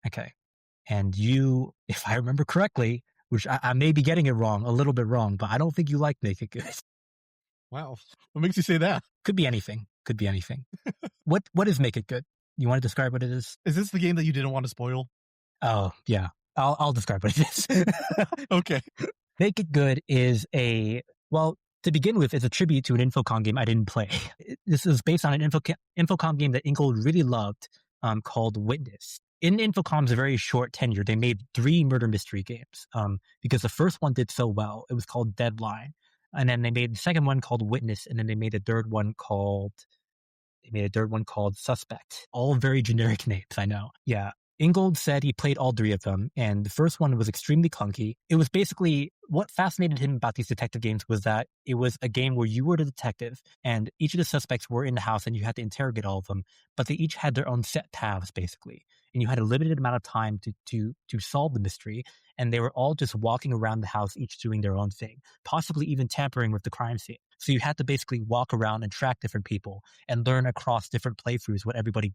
Okay. And you, if I remember correctly, which I may be getting it wrong, a little bit wrong, but I don't think you like Make It Good. Wow. What makes you say that? Could be anything. Could be anything. What is Make It Good? You want to describe what it is? Is this the game that you didn't want to spoil? Oh, yeah. I'll describe what it is. Okay. Make It Good is well, to begin with, it's a tribute to an Infocom game I didn't play. This is based on an Infocom game that Ingold really loved, called Witness. In Infocom's very short tenure, they made 3 murder mystery games, because the first one did so well. It was called Deadline. And then they made the second one called Witness, and then they made a third one called Suspect. All very generic names, I know. Yeah. Ingold said he played all 3 of them, and the first one was extremely clunky. It was basically what fascinated him about these detective games was that it was a game where you were the detective, and each of the suspects were in the house, and you had to interrogate all of them, but they each had their own set paths, basically. And you had a limited amount of time to solve the mystery, and they were all just walking around the house, each doing their own thing, possibly even tampering with the crime scene. So you had to basically walk around and track different people and learn across different playthroughs what everybody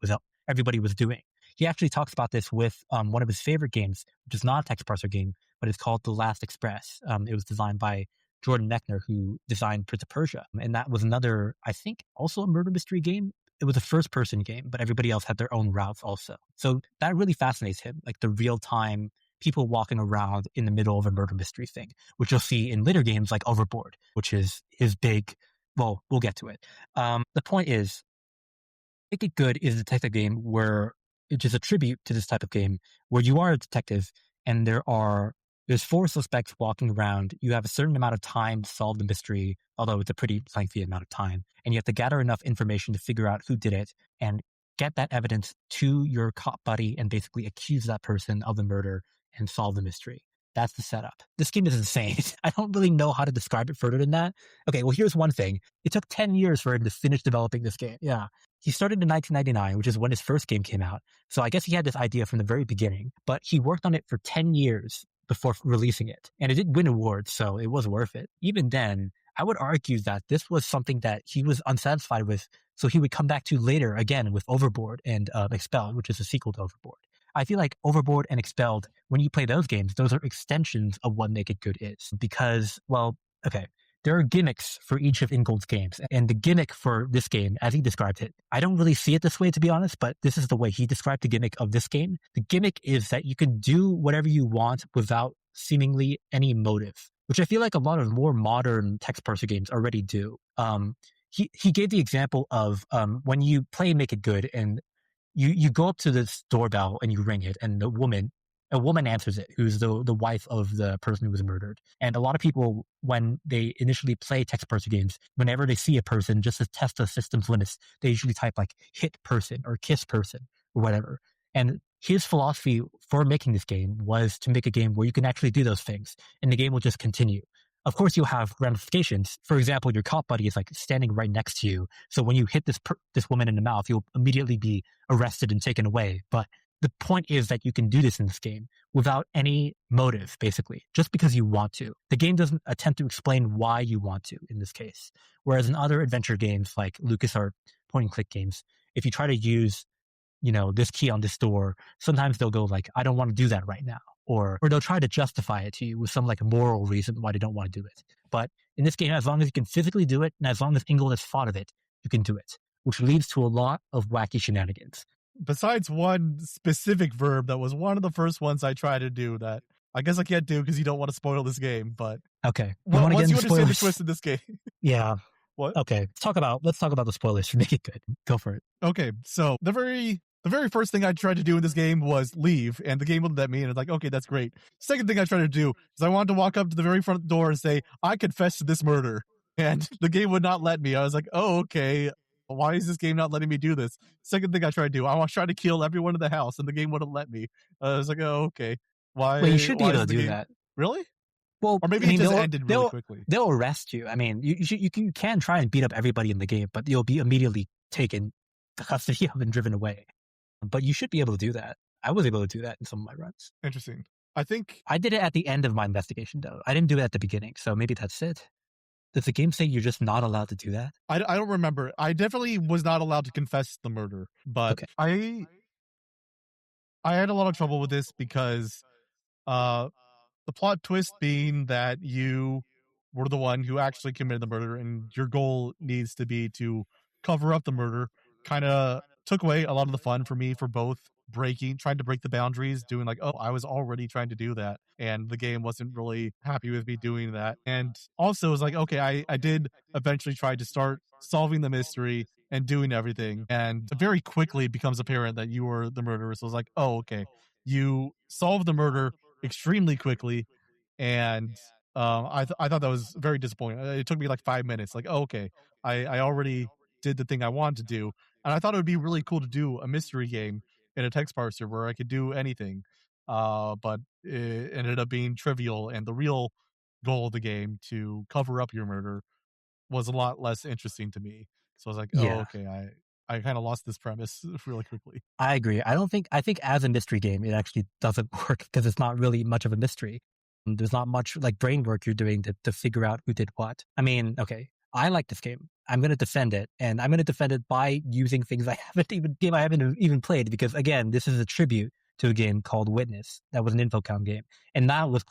was doing. He actually talks about this with one of his favorite games, which is not a text parser game, but it's called The Last Express. It was designed by Jordan Mechner, who designed Prince of Persia. And that was another, I think, also a murder mystery game. It was a first-person game, but everybody else had their own routes also. So that really fascinates him, like the real-time people walking around in the middle of a murder mystery thing, which you'll see in later games like Overboard, which is his big, well, we'll get to it. The point is, Make It Good is a detective game where it's just a tribute to this type of game where you are a detective and there's 4 suspects walking around. You have a certain amount of time to solve the mystery, although it's a pretty lengthy amount of time. And you have to gather enough information to figure out who did it and get that evidence to your cop buddy and basically accuse that person of the murder and solve the mystery. That's the setup. This game is insane. I don't really know how to describe it further than that. Okay, well, here's one thing. It took 10 years for him to finish developing this game. Yeah. He started in 1999, which is when his first game came out. So I guess he had this idea from the very beginning, but he worked on it for 10 years before releasing it. And it did win awards, so it was worth it. Even then, I would argue that this was something that he was unsatisfied with, so he would come back to later again with Overboard and Expelled, which is a sequel to Overboard. I feel like Overboard and Expelled, when you play those games, those are extensions of what Make It Good is. Because, well, okay, there are gimmicks for each of Ingold's games. And the gimmick for this game, as he described it, I don't really see it this way, to be honest, but this is the way he described the gimmick of this game. The gimmick is that you can do whatever you want without seemingly any motive, which I feel like a lot of more modern text parser games already do. He gave the example of when you play Make It Good and you go up to this doorbell and you ring it, and a woman answers it, who's the wife of the person who was murdered. And a lot of people, when they initially play text parser games, whenever they see a person, just to test the system's limits, they usually type like hit person or kiss person or whatever. And his philosophy for making this game was to make a game where you can actually do those things, and the game will just continue. Of course, you'll have ramifications. For example, your cop buddy is like standing right next to you. So when you hit this woman in the mouth, you'll immediately be arrested and taken away. But the point is that you can do this in this game without any motive, basically, just because you want to. The game doesn't attempt to explain why you want to in this case. Whereas in other adventure games like LucasArts point and click games, if you try to use, this key on this door, sometimes they'll go like, I don't want to do that right now. Or they'll try to justify it to you with some like moral reason why they don't want to do it. But in this game, as long as you can physically do it, and as long as Ingold has thought of it, you can do it, which leads to a lot of wacky shenanigans. Besides one specific verb that was one of the first ones I tried to do that I guess I can't do because you don't want to spoil this game, but okay. Once you understand the twist of this game. Yeah. What? Okay. Let's talk about the spoilers to make it good. Go for it. Okay. So the very first thing I tried to do in this game was leave, and the game wouldn't let me, and it's like, okay, that's great. Second thing I tried to do is I wanted to walk up to the very front door and say, I confess to this murder, and the game would not let me. I was like, oh, okay. Why is this game not letting me do this? Second thing I tried to do, I was trying to kill everyone in the house, and the game wouldn't let me. I was like, oh, okay. Why? Well, you should be able to do game... that. Really? Well, or maybe it just ended really quickly. They'll arrest you. I mean, you can try and beat up everybody in the game, but you'll be immediately taken custody of and driven away. But you should be able to do that. I was able to do that in some of my runs. Interesting. I think I did it at the end of my investigation, though. I didn't do it at the beginning, so maybe that's it. Does the game say you're just not allowed to do that? I don't remember. I definitely was not allowed to confess the murder, but okay. I had a lot of trouble with this because the plot twist being that you were the one who actually committed the murder and your goal needs to be to cover up the murder kind of took away a lot of the fun for me for both trying to break the boundaries, doing like, oh, I was already trying to do that. And the game wasn't really happy with me doing that. And also it was like, okay, I did eventually try to start solving the mystery and doing everything. And very quickly it becomes apparent that you were the murderer. So I was like, oh, okay. You solved the murder extremely quickly. And I thought that was very disappointing. It took me like 5 minutes. Like, oh, okay, I already did the thing I wanted to do. And I thought it would be really cool to do a mystery game in a text parser where I could do anything. But it ended up being trivial, and the real goal of the game to cover up your murder was a lot less interesting to me. So I was like, oh, okay, I kind of lost this premise really quickly. I agree. I think as a mystery game, it actually doesn't work because it's not really much of a mystery. There's not much like brain work you're doing to figure out who did what. I mean, okay, I like this game. I'm going to defend it, and I'm going to defend it by using things I haven't even played, because again, this is a tribute to a game called Witness that was an infocom game, and now it was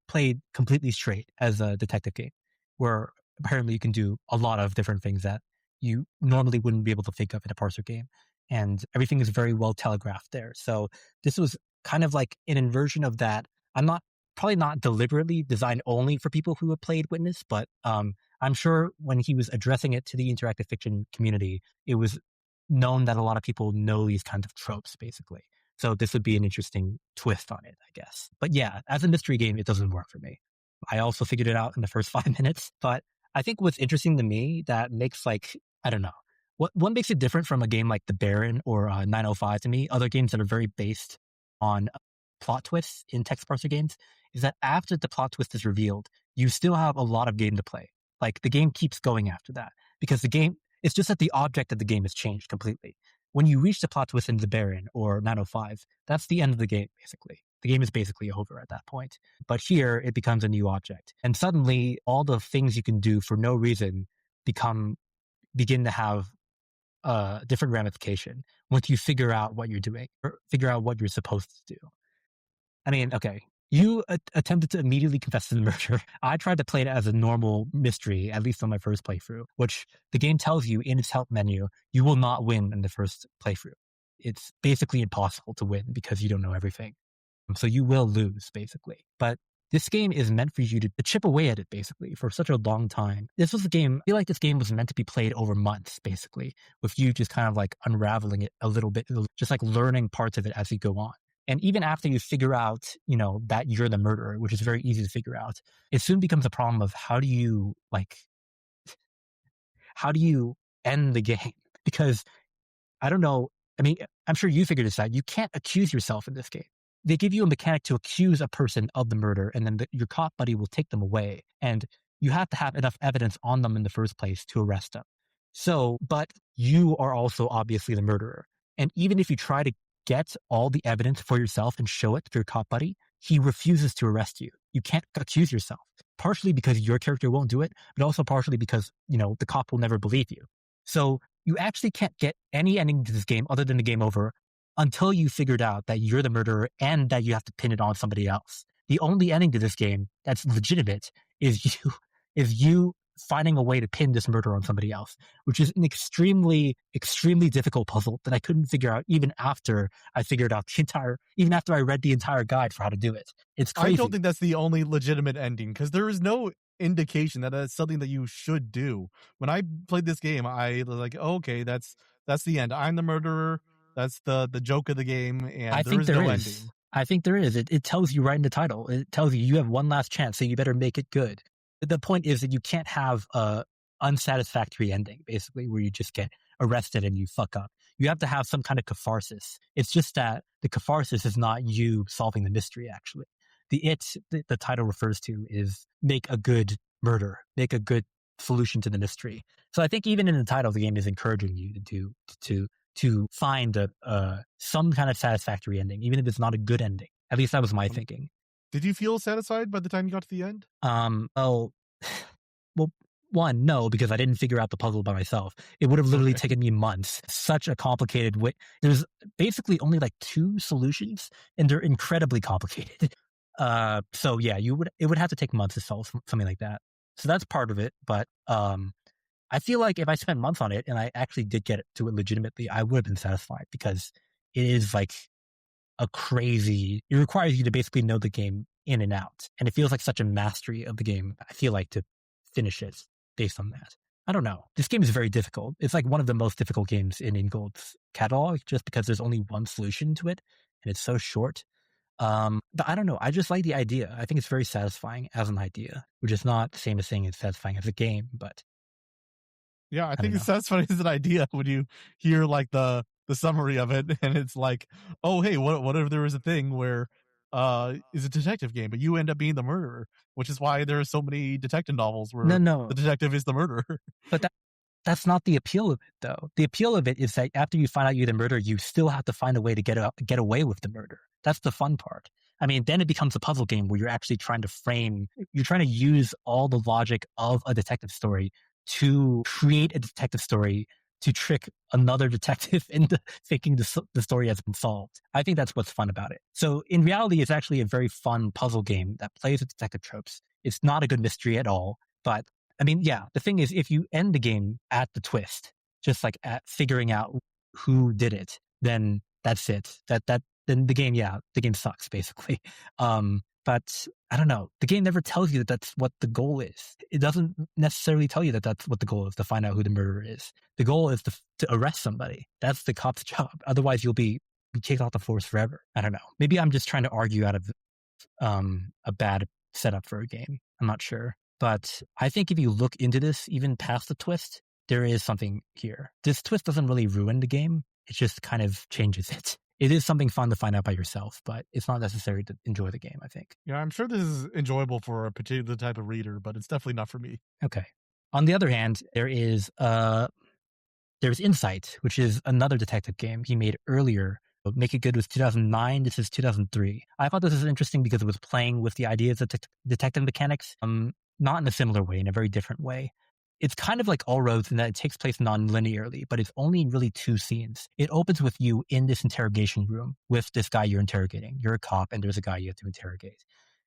played completely straight as a detective game, where apparently you can do a lot of different things that you normally wouldn't be able to think of in a parser game, and everything is very well telegraphed there. So this was kind of like an inversion of that. Probably not deliberately designed only for people who have played Witness, but I'm sure when he was addressing it to the interactive fiction community, it was known that a lot of people know these kinds of tropes, basically. So this would be an interesting twist on it, I guess. But yeah, as a mystery game, it doesn't work for me. I also figured it out in the first 5 minutes, but I think what's interesting to me that makes I don't know, what makes it different from a game like The Baron or 905 to me, other games that are very based on plot twists in text parser games, is that after the plot twist is revealed, you still have a lot of game to play. Like the game keeps going after that, because it's just that the object of the game has changed completely. When you reach the plot twist in The Baron or 905, that's the end of the game, basically. The game is basically over at that point. But here, it becomes a new object. And suddenly, all the things you can do for no reason begin to have a different ramification once you figure out what you're doing, or figure out what you're supposed to do. I mean, okay, You attempted to immediately confess to the murder. I tried to play it as a normal mystery, at least on my first playthrough, which the game tells you in its help menu, you will not win in the first playthrough. It's basically impossible to win because you don't know everything. So you will lose, basically. But this game is meant for you to chip away at it, basically, for such a long time. This was a game, I feel like this game was meant to be played over months, basically, with you just kind of like unraveling it a little bit, just like learning parts of it as you go on. And even after you figure out, that you're the murderer, which is very easy to figure out, it soon becomes a problem of how do you end the game? Because I don't know. I mean, I'm sure you figured this out. You can't accuse yourself in this game. They give you a mechanic to accuse a person of the murder, and then your cop buddy will take them away. And you have to have enough evidence on them in the first place to arrest them. So, but you are also obviously the murderer. And even if you try to get all the evidence for yourself and show it to your cop buddy, he refuses to arrest you. You can't accuse yourself. Partially because your character won't do it, but also partially because, the cop will never believe you. So you actually can't get any ending to this game other than the game over until you figured out that you're the murderer and that you have to pin it on somebody else. The only ending to this game that's legitimate is you finding a way to pin this murder on somebody else, which is an extremely, extremely difficult puzzle that I couldn't figure out even after I figured out even after I read the entire guide for how to do it. It's crazy. I don't think that's the only legitimate ending because there is no indication that that's something that you should do. When I played this game, I was like, oh, okay, that's the end. I'm the murderer. That's the joke of the game, and there is no ending. I think there is. It tells you right in the title. It tells you have one last chance, so you better make it good. The point is that you can't have a unsatisfactory ending, basically, where you just get arrested and you fuck up. You have to have some kind of catharsis. It's just that the catharsis is not you solving the mystery, actually. The title refers to is make a good murder, make a good solution to the mystery. So I think even in the title, the game is encouraging you to find some kind of satisfactory ending, even if it's not a good ending. At least that was my thinking. Did you feel satisfied by the time you got to the end? Well, one, no, because I didn't figure out the puzzle by myself. It would have literally taken me months. Such a complicated way. There's basically only like 2 solutions, and they're incredibly complicated. So yeah, it would have to take months to solve something like that. So that's part of it. But I feel like if I spent months on it and I actually did get to it legitimately, I would have been satisfied because it is like it requires you to basically know the game in and out. And it feels like such a mastery of the game, I feel like, to finish it based on that. I don't know. This game is very difficult. It's like one of the most difficult games in Ingold's catalog just because there's only one solution to it and it's so short. But I don't know. I just like the idea. I think it's very satisfying as an idea, which is not the same as saying it's satisfying as a game, but yeah, I think it's satisfying as an idea when you hear like the summary of it, and it's like, oh hey, what if there was a thing where is a detective game, but you end up being the murderer, which is why there are so many detective novels where the detective is the murderer. But that's not the appeal of it, though. The appeal of it is that after you find out you're the murderer, you still have to find a way to get away with the murder. That's the fun part. I mean, then it becomes a puzzle game where you're actually trying to use all the logic of a detective story to create a detective story to trick another detective into thinking the story has been solved. I think that's what's fun about it. So in reality, it's actually a very fun puzzle game that plays with detective tropes. It's not a good mystery at all, but I mean, yeah, the thing is, if you end the game at the twist, just like at figuring out who did it, then that's it. Then the game sucks, basically. But I don't know. The game never tells you that that's what the goal is. It doesn't necessarily tell you that that's what the goal is, to find out who the murderer is. The goal is to arrest somebody. That's the cop's job. Otherwise, you'll be kicked off the force forever. I don't know. Maybe I'm just trying to argue out of a bad setup for a game. I'm not sure. But I think if you look into this, even past the twist, there is something here. This twist doesn't really ruin the game. It just kind of changes it. It is something fun to find out by yourself, but it's not necessary to enjoy the game, I think. Yeah, I'm sure this is enjoyable for a particular type of reader, but it's definitely not for me. Okay. On the other hand, there's Insight, which is another detective game he made earlier. Make It Good was 2009. This is 2003. I thought this was interesting because it was playing with the ideas of detective mechanics, not in a similar way, in a very different way. It's kind of like All Roads in that it takes place non-linearly, but it's only in really 2 scenes. It opens with you in this interrogation room with this guy you're interrogating. You're a cop and there's a guy you have to interrogate.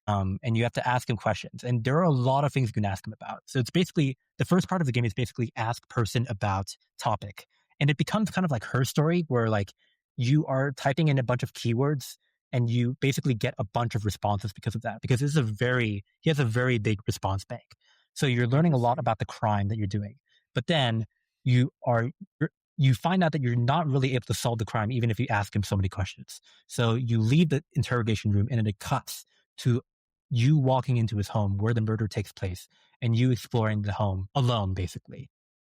and you have to ask him questions. And there are a lot of things you can ask him about. So it's basically, the first part of the game is basically ask person about topic. And it becomes kind of like her story where like you are typing in a bunch of keywords and you basically get a bunch of responses because of that. Because he has a very big response bank. So you're learning a lot about the crime that you're doing. But then you find out that you're not really able to solve the crime even if you ask him so many questions. So you leave the interrogation room and it cuts to you walking into his home where the murder takes place and you exploring the home alone, basically.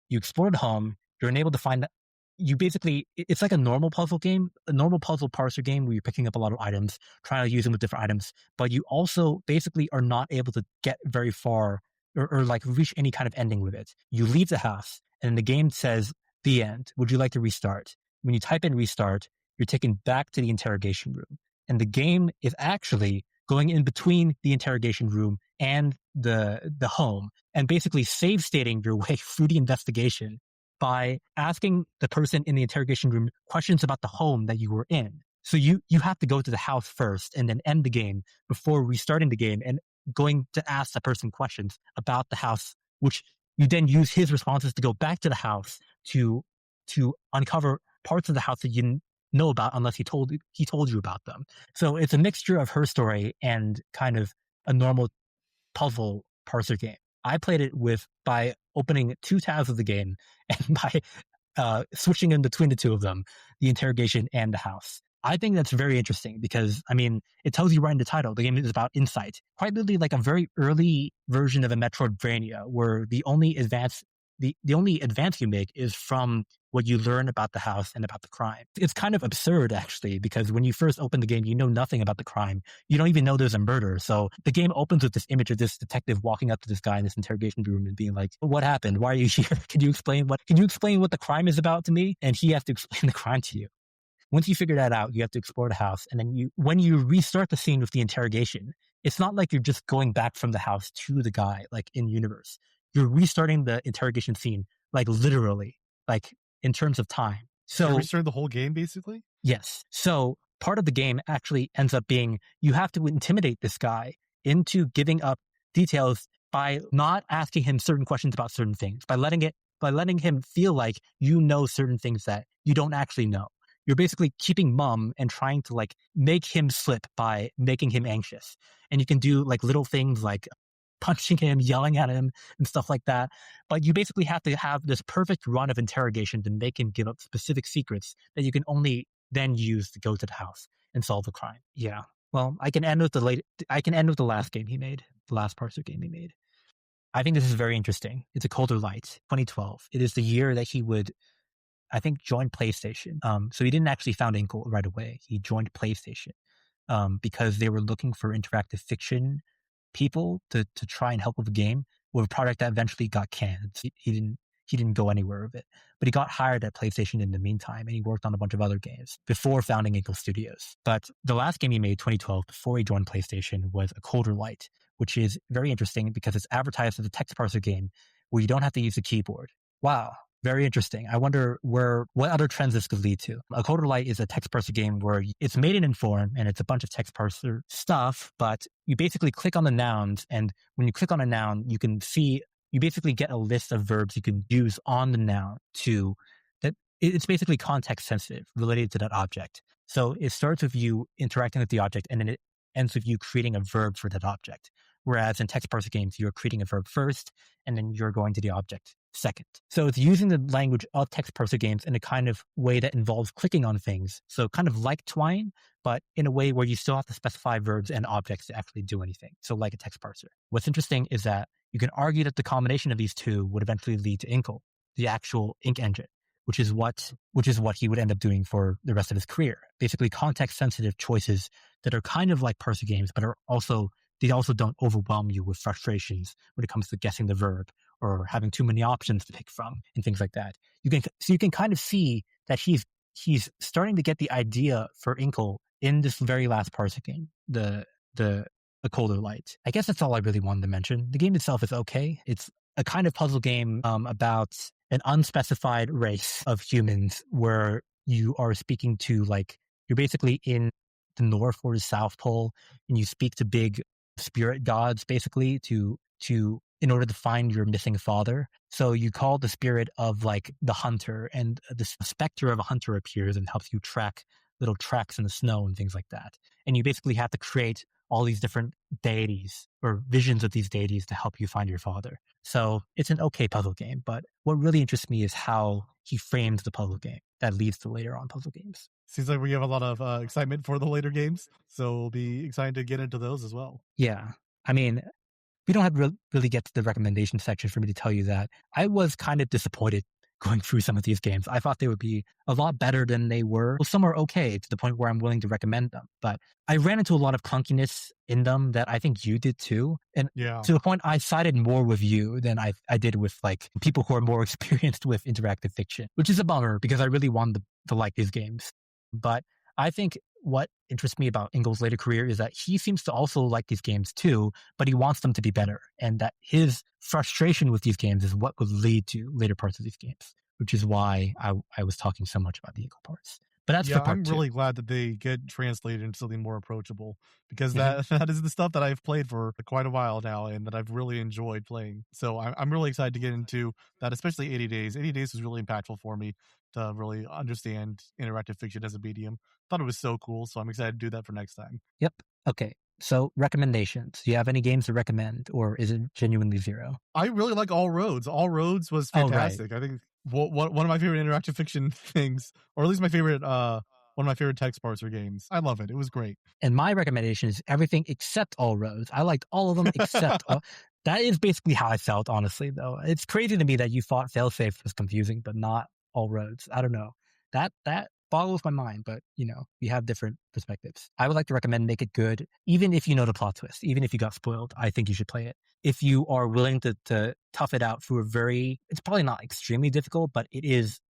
You explore the home, you're unable to find that it's like a normal puzzle game, a normal puzzle parser game where you're picking up a lot of items, trying to use them with different items, but you also basically are not able to get very far or like reach any kind of ending with it. You leave the house and the game says, the end. Would you like to restart? When you type in restart, you're taken back to the interrogation room. And the game is actually going in between the interrogation room and the home and basically save stating your way through the investigation by asking the person in the interrogation room questions about the home that you were in. So you have to go to the house first and then end the game before restarting the game and going to ask the person questions about the house, which you then use his responses to go back to the house to uncover parts of the house that you didn't know about unless he told you about them. So it's a mixture of her story and kind of a normal puzzle parser game. I played it by opening 2 tabs of the game and by switching in between the two of them, the interrogation and the house. I think that's very interesting because, I mean, it tells you right in the title, the game is about insight. Quite literally like a very early version of a Metroidvania where the only advance you make is from what you learn about the house and about the crime. It's kind of absurd, actually, because when you first open the game, you know nothing about the crime. You don't even know there's a murder. So the game opens with this image of this detective walking up to this guy in this interrogation room and being like, what happened? Why are you here? Can you explain what the crime is about to me? And he has to explain the crime to you. Once you figure that out, you have to explore the house. And then when you restart the scene with the interrogation, it's not like you're just going back from the house to the guy, like in universe. You're restarting the interrogation scene, like literally, like in terms of time. So you're restarting the whole game, basically? Yes. So part of the game actually ends up being you have to intimidate this guy into giving up details by not asking him certain questions about certain things, by letting him feel like you know certain things that you don't actually know. You're basically keeping mum and trying to like make him slip by making him anxious. And you can do like little things like punching him, yelling at him, and stuff like that. But you basically have to have this perfect run of interrogation to make him give up specific secrets that you can only then use to go to the house and solve the crime. Yeah. Well, I can end with the last game he made, the last parser game he made. I think this is very interesting. It's a Colder Light, 2012. It is the year that he would, I think, join PlayStation. So he didn't actually found Inkle right away. He joined PlayStation because they were looking for interactive fiction people to try and help with the game with a product that eventually got canned. He didn't go anywhere with it, but he got hired at PlayStation in the meantime, and he worked on a bunch of other games before founding Inkle Studios. But the last game he made, 2012, before he joined PlayStation, was A Colder Light, which is very interesting because it's advertised as a text parser game where you don't have to use the keyboard. Wow. Very interesting. I wonder what other trends this could lead to. A Colder Light is a text parser game where it's made in Inform and it's a bunch of text parser stuff, but you basically click on the nouns, and when you click on a noun, you basically get a list of verbs you can use on the noun it's basically context sensitive related to that object. So it starts with you interacting with the object and then it ends with you creating a verb for that object. Whereas in text parser games, you're creating a verb first and then you're going to the object second. So it's using the language of text parser games in a kind of way that involves clicking on things. So kind of like Twine, but in a way where you still have to specify verbs and objects to actually do anything. So like a text parser. What's interesting is that you can argue that the combination of these two would eventually lead to Inkle, the actual ink engine, which is what he would end up doing for the rest of his career. Basically context sensitive choices that are kind of like parser games, but they also don't overwhelm you with frustrations when it comes to guessing the verb or having too many options to pick from and things like that. You can kind of see that he's starting to get the idea for Inkle in this very last parser game, the Colder Light. I guess that's all I really wanted to mention. The game itself is okay. It's a kind of puzzle game about an unspecified race of humans where you are speaking to, like, you're basically in the North or the South Pole and you speak to big spirit gods basically to in order to find your missing father. So you call the spirit of like the hunter, and the specter of a hunter appears and helps you track little tracks in the snow and things like that. And you basically have to create all these different deities or visions of these deities to help you find your father. So it's an okay puzzle game, but what really interests me is how he frames the puzzle game that leads to later on puzzle games. Seems like we have a lot of excitement for the later games, so we'll be excited to get into those as well. Yeah. I mean, we don't have to really get to the recommendation section for me to tell you that I was kind of disappointed going through some of these games. I thought they would be a lot better than they were. Well, some are okay to the point where I'm willing to recommend them, but I ran into a lot of clunkiness in them that I think you did too. And to the point I sided more with you than I did with like people who are more experienced with interactive fiction, which is a bummer because I really wanted to like these games. But I think what interests me about Ingold's later career is that he seems to also like these games too, but he wants them to be better. And that his frustration with these games is what would lead to later parts of these games, which is why I was talking so much about the Inkle parts. But that's for part I'm two. really glad that they get translated into something more approachable because that is the stuff that I've played for quite a while now and that I've really enjoyed playing. So I'm really excited to get into that, especially 80 Days. 80 Days was really impactful for me to really understand interactive fiction as a medium. Thought it was so cool, so I'm excited to do that for next time. Yep. Okay. So recommendations. Do you have any games to recommend, or is it genuinely zero? I really like All Roads. All Roads was fantastic. I think one of my favorite interactive fiction things, or at least my favorite one of my favorite text parser games. I love it. It was great. And my recommendation is everything except All Roads. I liked all of them except that is basically how I felt, honestly, though. It's crazy to me that you thought Failsafe was confusing, but not All Roads. I don't know. That boggles my mind, but we have different perspectives. I would like to recommend Make It Good, even if you know the plot twist, even if you got spoiled. I think you should play it. If you are willing to tough it out through it's probably not extremely difficult, but it is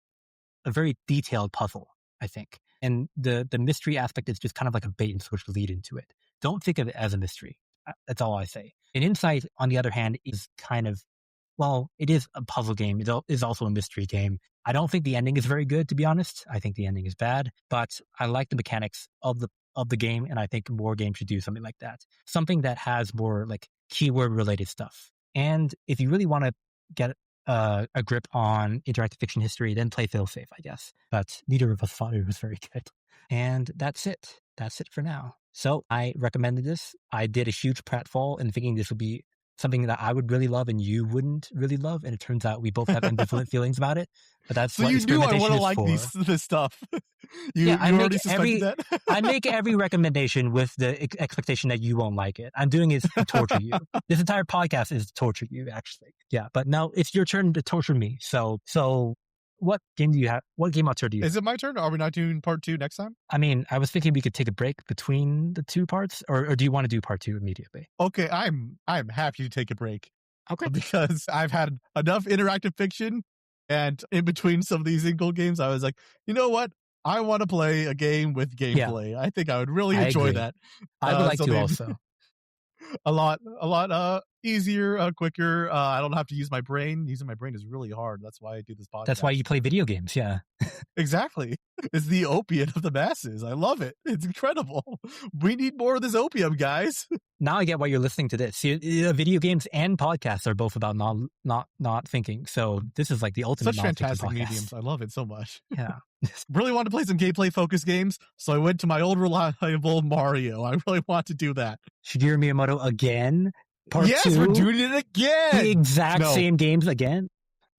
a very detailed puzzle, I think. And the mystery aspect is just kind of like a bait and switch to lead into it. Don't think of it as a mystery. That's all I say. And Insight, on the other hand, is kind of, well, it is a puzzle game. It is also a mystery game. I don't think the ending is very good, to be honest. I think the ending is bad, but I like the mechanics of the game, and I think more games should do something like that. Something that has more like keyword related stuff. And if you really want to get a grip on interactive fiction history, then play Failsafe, I guess. But neither of us thought it was very good. And that's it. That's it for now. So I recommended this. I did a huge pratfall and thinking this would be something that I would really love and you wouldn't really love. And it turns out we both have ambivalent feelings about it. But that's so what you knew I want to like this stuff. you already suspected that? I make every recommendation with the expectation that you won't like it. I'm doing it to torture you. This entire podcast is to torture you, actually. Yeah, but now it's your turn to torture me. So what game do you have? What game auteur do you have? Is it my turn? Are we not doing part 2 next time? I mean, I was thinking we could take a break between the two parts, or do you want to do part 2 immediately? Okay, I'm happy to take a break. Okay. Because I've had enough interactive fiction, and in between some of these Inkle games, I was like, you know what? I want to play a game with gameplay. Yeah. I think I would really enjoy that. I would like to also. A lot easier, quicker. I don't have to use my brain. Using my brain is really hard. That's why I do this podcast. That's why you play video games, yeah. Exactly. It's the opiate of the masses. I love it. It's incredible. We need more of this opium, guys. Now I get why you're listening to this. See, video games and podcasts are both about not thinking. So this is like the ultimate such fantastic mediums. I love it so much. Yeah. Really want to play some gameplay focused games, so I went to my old reliable Mario. I really want to do that. Shigeru Miyamoto again? Part yes, 2? We're doing it again. The exact same games again?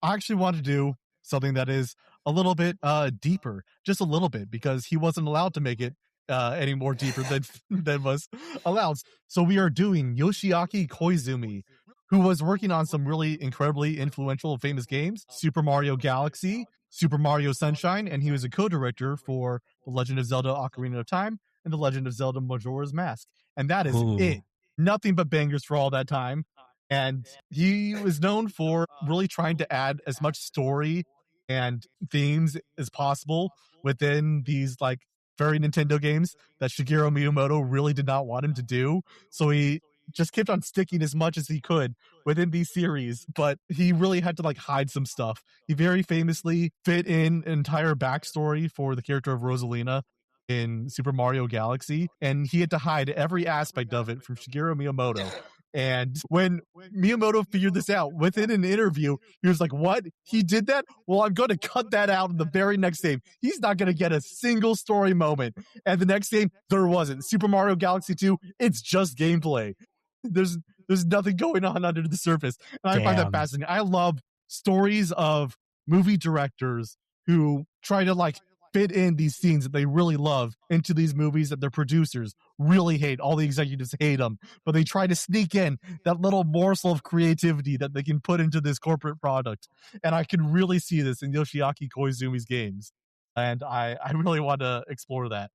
I actually want to do something that is a little bit deeper, just a little bit, because he wasn't allowed to make it any more deeper than was allowed. So we are doing Yoshiaki Koizumi, who was working on some really incredibly influential and famous games, Super Mario Galaxy, Super Mario Sunshine, and he was a co-director for The Legend of Zelda Ocarina of Time and The Legend of Zelda Majora's Mask. And that is it. Nothing but bangers for all that time. And he was known for really trying to add as much story and themes as possible within these like very Nintendo games that Shigeru Miyamoto really did not want him to do. So he just kept on sticking as much as he could within these series, but he really had to like hide some stuff. He very famously fit in an entire backstory for the character of Rosalina in Super Mario Galaxy, and he had to hide every aspect of it from Shigeru Miyamoto. And when Miyamoto figured this out within an interview, he was like, "What? He did that? Well, I'm going to cut that out in the very next game. He's not going to get a single story moment." And the next game, there wasn't. Super Mario Galaxy 2, it's just gameplay. There's nothing going on under the surface. And I find that fascinating. I love stories of movie directors who try to like fit in these scenes that they really love into these movies that their producers really hate. All the executives hate them, but they try to sneak in that little morsel of creativity that they can put into this corporate product. And I can really see this in Yoshiaki Koizumi's games. And I really want to explore that.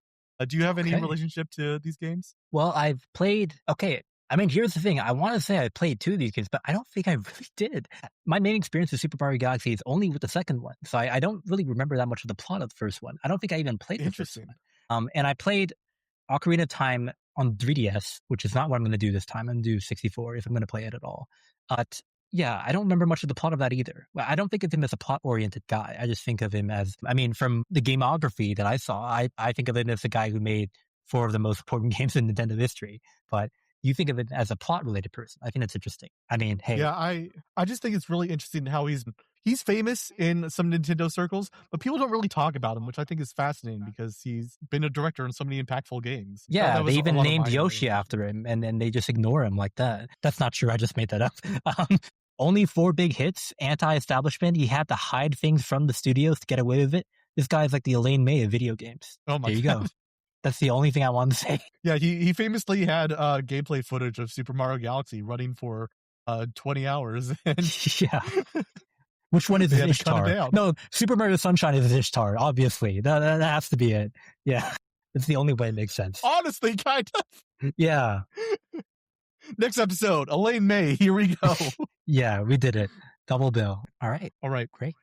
Do you have any relationship to these games? Well, I've played, I mean, here's the thing. I want to say I played 2 of these games, but I don't think I really did. My main experience with Super Mario Galaxy is only with the second one. So I don't really remember that much of the plot of the first one. I don't think I even played the first one. And I played Ocarina of Time on 3DS, which is not what I'm going to do this time. I'm going to do 64 if I'm going to play it at all. But yeah, I don't remember much of the plot of that either. Well, I don't think of him as a plot-oriented guy. I just think of him as, I mean, from the gameography that I saw, I think of him as the guy who made 4 of the most important games in Nintendo history. But you think of it as a plot-related person. I think that's interesting. I mean, hey. Yeah, I just think it's really interesting how he's famous in some Nintendo circles, but people don't really talk about him, which I think is fascinating because he's been a director in so many impactful games. Yeah, they even named Yoshi after him, and then they just ignore him like that. That's not true. I just made that up. Only 4 big hits, anti-establishment. He had to hide things from the studios to get away with it. This guy's like the Elaine May of video games. Oh my There you go. That's the only thing I wanted to say. Yeah, he famously had gameplay footage of Super Mario Galaxy running for 20 hours. And yeah. Which one is his Ishtar? No, Super Mario Sunshine is his Ishtar, obviously. That has to be it. Yeah. It's the only way it makes sense. Honestly, kind of. Yeah. Next episode, Elaine May. Here we go. Yeah, we did it. Double bill. All right. Great.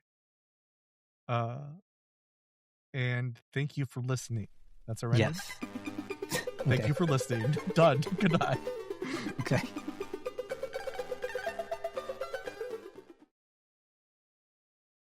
And thank you for listening. That's all right. Yes. Thank you for listening. Done. Good night. Okay.